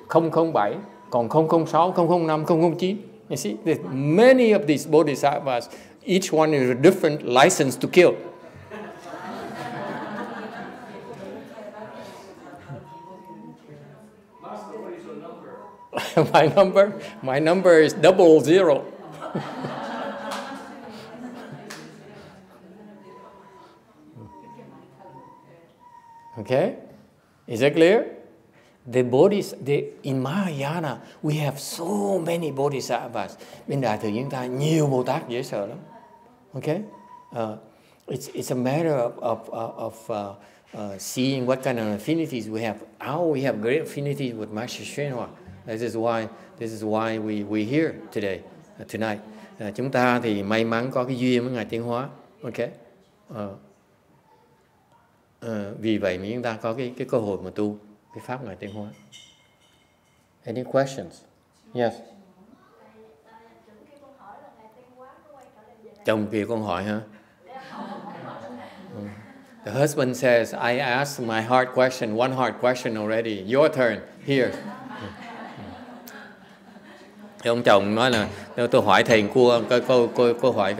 007, còn 006, 005, 009. You see, there's many of these bodhisattvas. Each one is a different license to kill. Master, what is your number? My number is 00. Okay, is that clear? In Mahayana, we have so many bodhisattvas. Bên Đại Thừa chúng ta nhiều Bồ Tát dễ sợ lắm. Okay, it's a matter of seeing what kind of affinities we have. We have great affinities with Master YongHua. This is why we here tonight. Chúng ta thì may mắn có cái duyên với Ngài Tiến Hóa. Okay. Vì vậy mà chúng ta có cái cơ hội mà tu cái pháp Ngài Tiến Hóa. Any questions? Yes. Chồng kia con hỏi hả? The husband says, I asked my hard question, one hard question already. Your turn. Here. Thì ông chồng nói là tôi hỏi thầy cô hỏi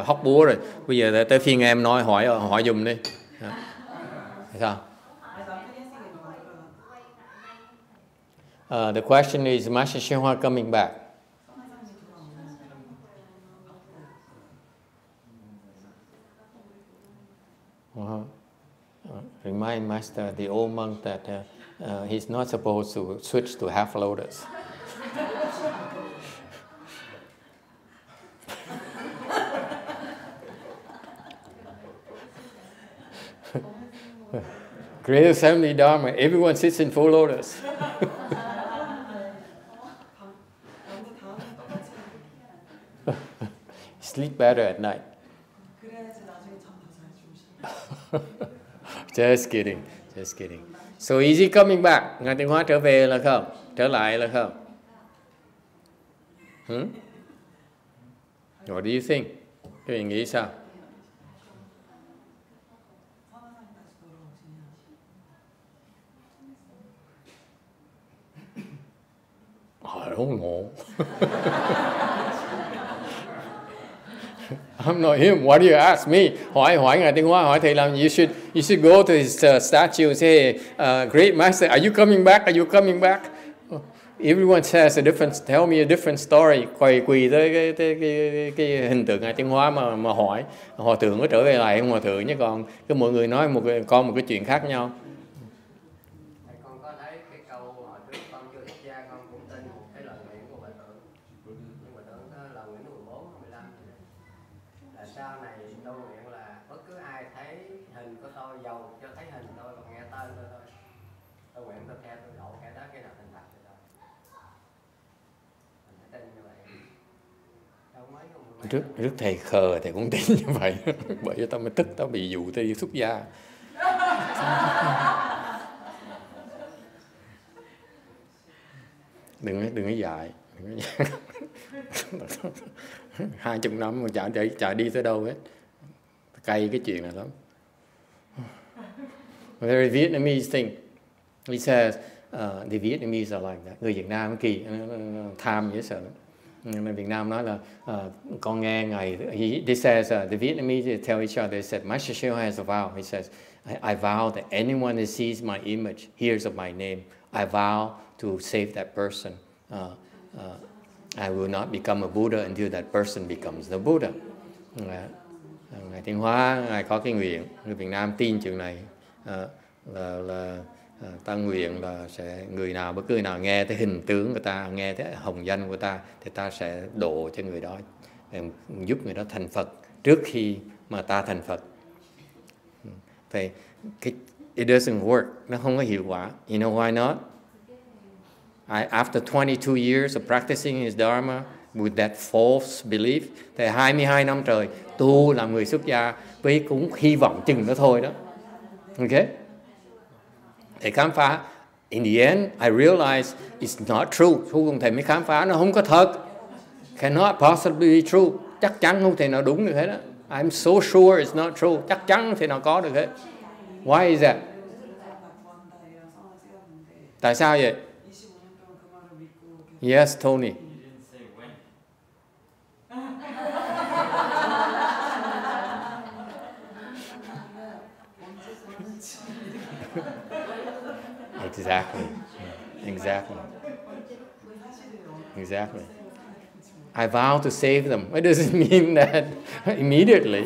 hóc búa rồi. Bây giờ tới phiên em nói hỏi dùm đi. Sao? The question is, Master YongHua coming back? Remind Master, the old monk, that he's not supposed to switch to half lotus. Greater 70 Dharma, everyone sits in full lotus. Sleep better at night. Just kidding. So is he coming back? Ngài Tiến Hóa trở về là không? Trở lại là không? What do you think? Các bạn nghĩ sao? I don't know. I'm not him. Why do you ask me? Hỏi Ngài Tiến Hóa, hỏi thầy làm gì? You should go to his statue and say, Great Master, are you coming back? Are you coming back? Everyone says tell me a different story. Quỳ tới cái hình tượng Ngài Tiến Hóa mà hỏi. Hòa thượng có trở về lại không hòa thượng chứ còn cứ mọi người nói một cái chuyện khác nhau. Con có thấy cái câu hồi trước con chưa xuất gia con cũng tin cái lời nguyện của Hòa thượng. Nhưng mà tưởng đó là nguyện 14, 15 là sau này tôi nguyện là bất cứ ai thấy hình của tôi, giàu cho thấy hình tôi còn nghe tên tôi thôi. Tôi nguyện tôi theo tôi độ cái đó cái nào thành thật cho tôi. Mình phải tin như vậy. Rất thầy khờ thầy cũng tin như vậy. Bởi vì tao mới tức tao bị dụ tao đi xuất gia. Đừng có dại. 20 năm mà chả đi tới đâu hết. Cay cái chuyện này lắm. Very Vietnamese thing. He says, the Vietnamese are like that. Người Việt Nam kỳ tham dễ sợ lắm. Người Việt Nam nói là con nghe ngài. He says the Vietnamese tell each other. They said, Master YongHua has a vow. He says, I vow that anyone that sees my image, hears of my name, I vow to save that person. I will not become a Buddha until that person becomes the Buddha. Ngài Tiến Hóa, ngài có cái nguyện. Người Việt Nam tin chuyện này là ta nguyện là sẽ bất cứ nào nghe thấy hình tướng của ta, nghe thấy hồng danh của ta thì ta sẽ độ cho người đó, giúp người đó thành Phật trước khi mà ta thành Phật. It doesn't work. Nó không có hiệu quả. You know why not? After 22 years of practicing his Dharma with that false belief, thì 22 năm trời tu làm người xuất gia với cũng hy vọng chừng đó thôi đó. Okay? Để khám phá. In the end, I realized it's not true. Thầy mới khám phá nó không có thật. Cannot possibly be true. Chắc chắn không thể nào đúng được hết đó. I'm so sure it's not true. Chắc chắn không thể nào có được hết. Why is that? Tại sao vậy? Yes, Tony. Exactly. I vow to save them. It doesn't mean that immediately.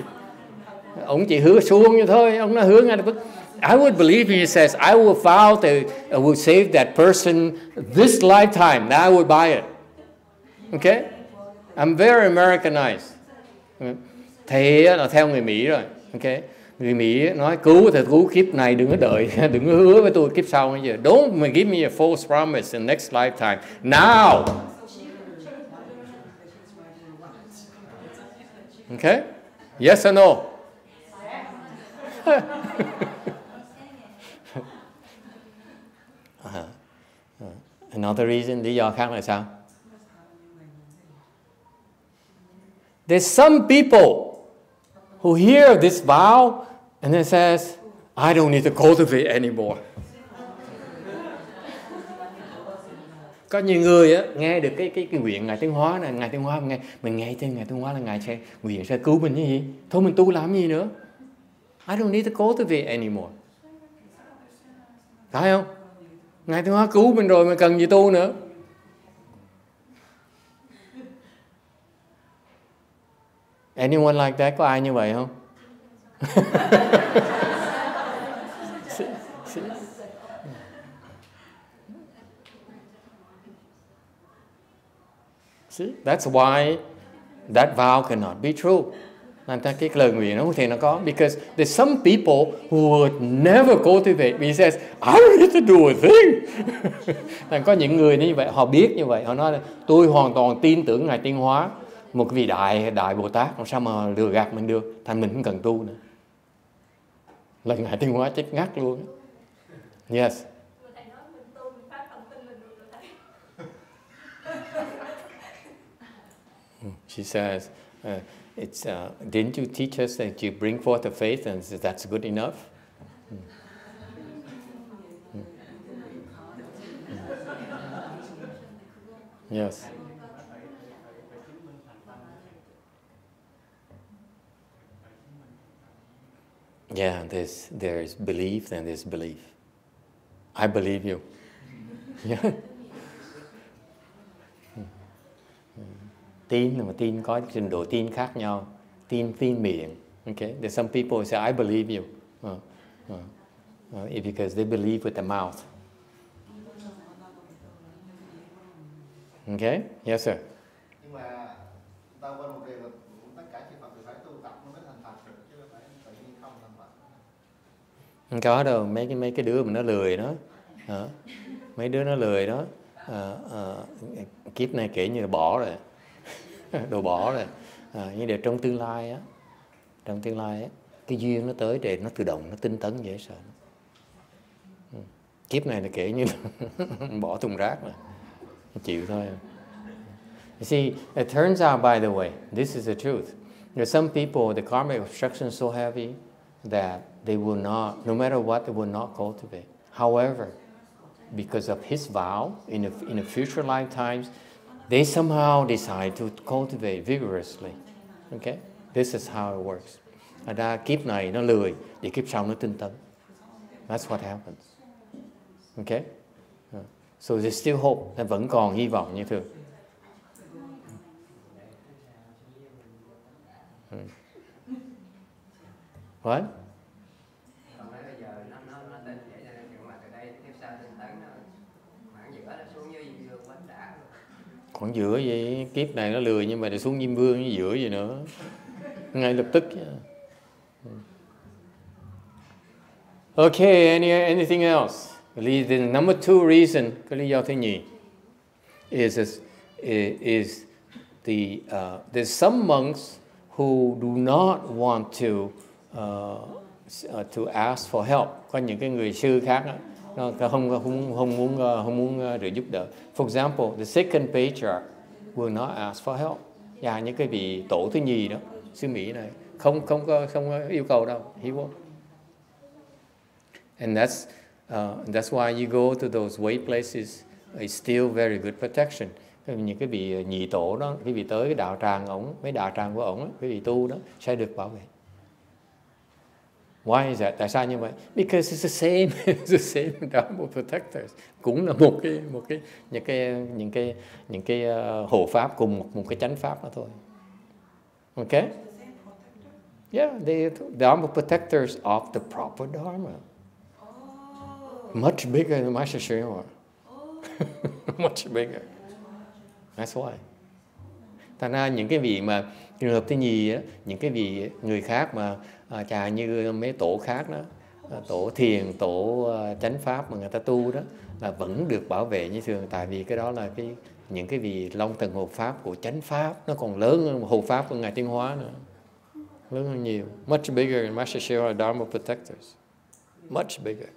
Ông chỉ hứa xuống như thôi. Ông nói hứa ngay lập tức. I would believe he says, I will vow to I will save that person this lifetime. Then I would buy it. Okay? I'm very Americanized. Thầy là theo người Mỹ rồi. Okay? Người Mỹ nói cứu thì cứu kiếp này, đừng có đợi, đừng có hứa với tôi kiếp sau bây giờ. Don't give me a false promise in next lifetime. Now. Okay? Yes or no? Another reason, lý do khác là sao? There's some people who hear this vow and then says, I don't need to cultivate anymore. Có nhiều người á, nghe được cái nguyện Ngài Tiến Hóa này, Ngài Tiến Hóa mình nghe tên Ngài Tiến Hóa là Ngài sẽ nguyện sẽ cứu mình như gì? Thôi mình tu làm gì nữa? I don't need to cultivate anymore. Phải không? Ngài Tiến Hóa cứu mình rồi, mình cần gì tu nữa? Anyone like that? Có ai như vậy không? See? That's why that vow cannot be true. Làm ta cái lời nguyện nó không thể nó có. Because there's some people who would never cultivate. He says, I don't need to do a thing. Thành có những người như vậy, họ biết như vậy. Họ nói là tôi hoàn toàn tin tưởng Ngài Tiến Hóa. Một vị đại Bồ Tát, làm sao mà lừa gạt mình được. Thành mình không cần tu nữa. Là Ngài Tiến Hóa chết ngắt luôn. Yes. She says, didn't you teach us that you bring forth the faith and that's good enough? Yes. Yeah, there's belief and there's belief. I believe you. Yeah. Tin mà tin có trình độ tin khác nhau. Tin miệng. Okay? There's some people who say I believe you. Because they believe with the mouth. Okay? Yes, sir. Nhưng mà ta quên một điều là tất cả chư Phật thì phải tu tập nó mới thành Phật, chứ không phải tự nhiên không thành Phật. Không có đâu, mấy cái đứa mà nó lười đó. Mấy đứa nó lười đó. Kiếp này kể như là bỏ rồi. Đồ bỏ rồi. Nhưng để trong tương lai á, cái duyên nó tới để nó tự động, nó tinh tấn dễ sợ. Kiếp này là kể như là bỏ thùng rác mà. Chịu thôi. You see, it turns out, by the way, this is the truth. There's some people, the karmic obstruction is so heavy that they will not, no matter what, they will not cultivate. However, because of his vow in the future lifetimes, they somehow decide to cultivate vigorously. Okay? This is how it works. Ra kiếp này nó lười, thì kiếp sau nó tinh tấn. That's what happens. Okay? So there's still hope. Vẫn còn hy vọng như thường. What? Khoảng giữa vậy, kiếp này nó lười nhưng mà để xuống Diêm Vương với giữa gì nữa. Ngay lập tức. Okay, anything else? The number 2 reason, cái lý do thứ nhì, is there's some monks who do not want to ask for help. Có những cái người sư khác đó, nó không muốn được giúp đỡ. For example, the second patriarch will not ask for help. Và những cái vị tổ thứ nhì đó, sư Mỹ này, không có yêu cầu đâu. He won't. And that's why you go to those way places. It's still very good protection. Những cái vị nhị tổ đó, cái vị tới cái đạo tràng ổng, mấy đạo tràng của ổng, cái vị tu đó sẽ được bảo vệ. Why is that? Tại sao như vậy? Because it's the same Dharma protectors. Cũng là những cái hộ pháp cùng một cái chánh pháp đó thôi. Okay? Yeah, they Dharma protectors of the proper Dharma. Much bigger than Master YongHua. Much bigger. That's why. Thành ra những cái vị mà trường hợp thứ nhì á, những cái vị người khác mà như mấy tổ khác đó, tổ thiền, tổ chánh pháp mà người ta tu đó là vẫn được bảo vệ như thường, tại vì cái đó là những cái vị long tầng hộ pháp của chánh pháp, nó còn lớn hơn hộ pháp của ngài Tiến Hóa nữa, lớn hơn nhiều. Much bigger than Master YongHua Dharma protectors. Much bigger.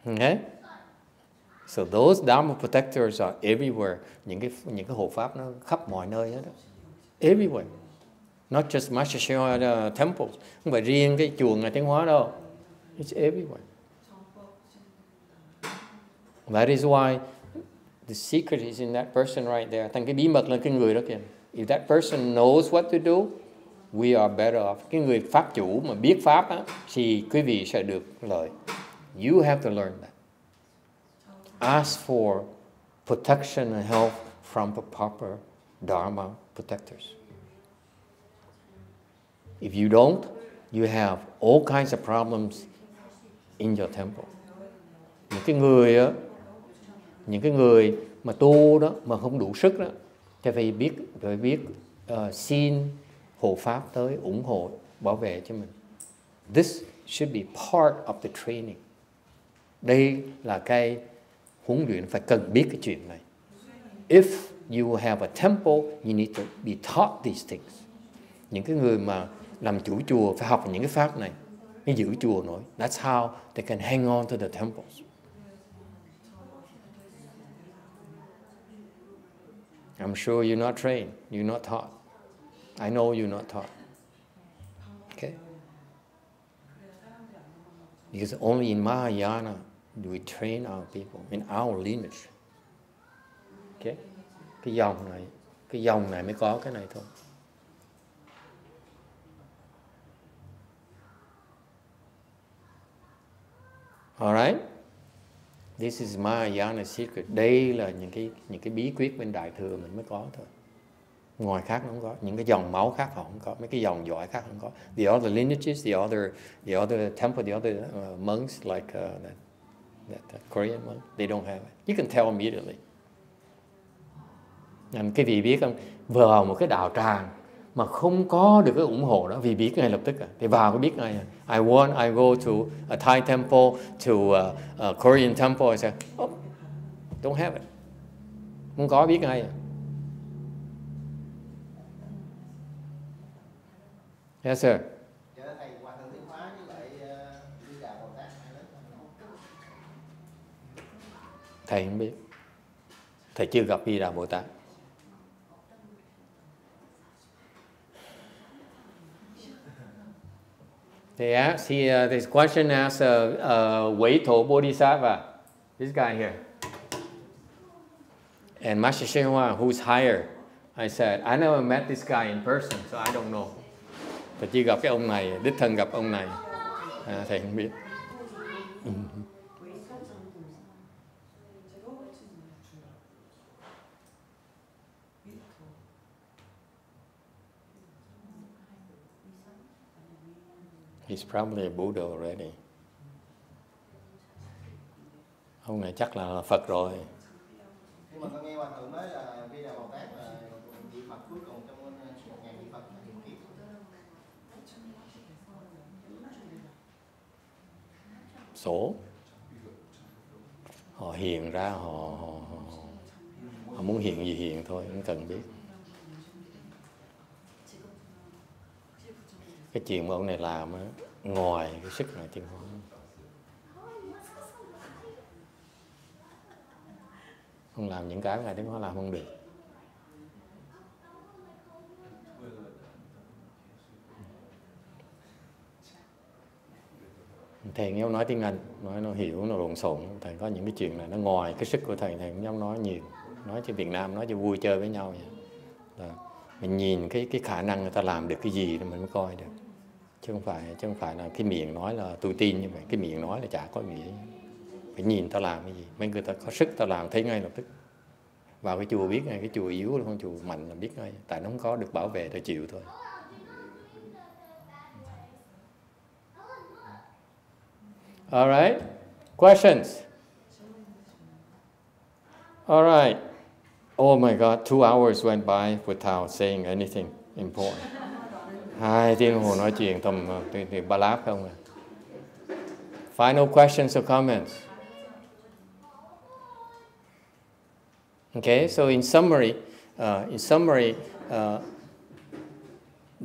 Okay? So those Dharma protectors are everywhere. Những cái hộ pháp nó khắp mọi nơi hết đó. Everywhere. Not just Master YongHua temples. Không phải riêng cái chùa ngài Tiến Hóa đâu. It's everywhere. That is why the secret is in that person right there. Thành cái bí mật là cái người đó kìa. If that person knows what to do, we are better off. Cái người pháp chủ mà biết pháp á, thì quý vị sẽ được lợi. You have to learn that. Ask for protection and help from the proper Dharma protectors. If you don't, you have all kinds of problems in your temple. Những cái người mà tu đó mà không đủ sức đó, thì phải biết xin hộ pháp tới ủng hộ bảo vệ cho mình. This should be part of the training. Đây là cái huấn luyện, phải cần biết cái chuyện này. If you have a temple, you need to be taught these things. Những cái người mà làm chủ chùa phải học những cái pháp này mới giữ chùa nổi. That's how they can hang on to the temples. I'm sure you're not trained, you're not taught. I know you're not taught. Okay? Because only in Mahayana do we train our people, in our lineage. Okay? Cái dòng này mới có cái này thôi. Alright? This is Mahayana secret. Đây là những cái bí quyết bên Đại Thừa mình mới có thôi. Ngoài khác nó không có. Những cái dòng máu khác họ không có. Mấy cái dòng dõi khác không có. The other lineages, the other temple, the other monks like that Korean monk, they don't have it. You can tell immediately. Cái vị biết không? Vào một cái đạo tràng mà không có được cái ủng hộ đó, vì biết ngay lập tức thì vào cái biết ngay. I go to a Thai temple, to a Korean temple, I say, oh, don't have it. Không có, biết ngay. Yes, sir. Thầy không biết. Thầy chưa gặp Di Đà Bồ Tát. They ask, this question asks Weito Bodhisattva, this guy here. And Master YongHua, who's higher? I said, I never met this guy in person, so I don't know. Thầy chỉ gặp cái ông này, đích thân gặp ông này. Thầy không biết. He's probably a Buddha already. Ông này chắc là Phật rồi. Nhưng mà con nghe Hòa Thượng nói là Di Đà Bồ Tát là vị Phật cuối cùng trong một ngàn vị Phật hiện kiếp. Sổ. Họ hiện ra, họ muốn hiện gì hiện thôi, không cần biết. Cái chuyện mà ông này làm á, ngoài cái sức này tiến hóa, không làm những cái này tiến hóa làm không được. Thầy nghe ông nói tiếng Anh, nói nó hiểu, nó lộn xộn. Thầy có những cái chuyện này nó ngoài cái sức của thầy không dám nói nhiều. Nói cho Việt Nam, nói cho vui chơi với nhau vậy. Mình nhìn cái khả năng người ta làm được cái gì thì mình mới coi được. Chứ không phải là cái miệng nói là tôi tin như vậy, cái miệng nói là chả có nghĩa. Phải nhìn ta làm cái gì, mấy người ta có sức ta làm thấy ngay lập tức. Vào cái chùa biết ngay, cái chùa yếu hay con chùa mạnh là biết ngay, tại nó không có được bảo vệ, ta chịu thôi. All right, questions? All right. Oh my God, 2 hours went by without saying anything important. 2 tiếng đồng hồ nói chuyện tầm ba láp không à. Final questions or comments? Okay, so in summary,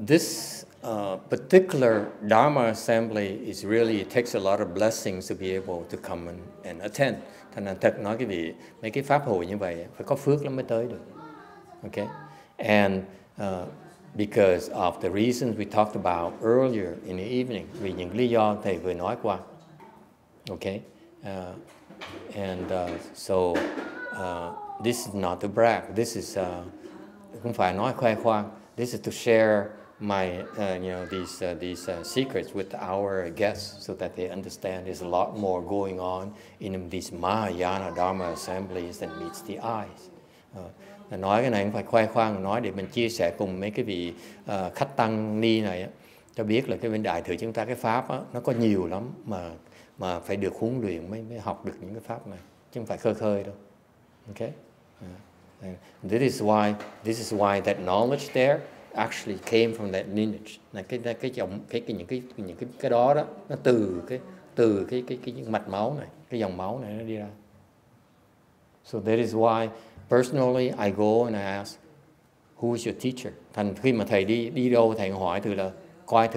this particular Dharma assembly is really, it takes a lot of blessings to be able to come and attend. Thành ra thật nói cái vị, mấy cái pháp hội như vậy phải có phước lắm mới tới được. Okay, and because of the reasons we talked about earlier in the evening, vì những lý do thầy vừa nói qua. Okay, so this is not to brag. This is không phải nói khoe khoang. This is to share my these secrets with our guests so that they understand there's a lot more going on in these Mahayana Dharma assemblies than meets the eyes. Nói cái này không phải khoe khoang, nói để mình chia sẻ cùng mấy cái vị khách tăng ni này á, cho biết là cái bên đại thừa chúng ta cái pháp á, nó có nhiều lắm mà phải được huấn luyện mới học được những cái pháp này, chứ không phải khơi khơi đâu. Okay. This is why that knowledge there actually came from that lineage. Là những cái đó nó từ cái mạch máu này, cái dòng máu này nó đi ra. So that is why personally I go and I ask, who is your teacher? Thành khi mà thầy đi đâu thầy hỏi thử là hỏi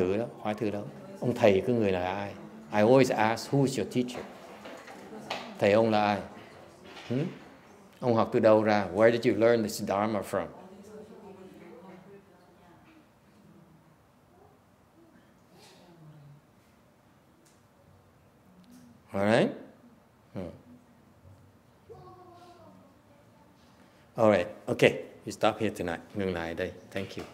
thử đó, ông thầy cái người là ai? I always ask, who is your teacher? Thầy ông là ai? Ông học từ đâu ra? Where did you learn this Dharma from? All right? All right. Okay. You stop here tonight. Ngừng lại đây. Thank you.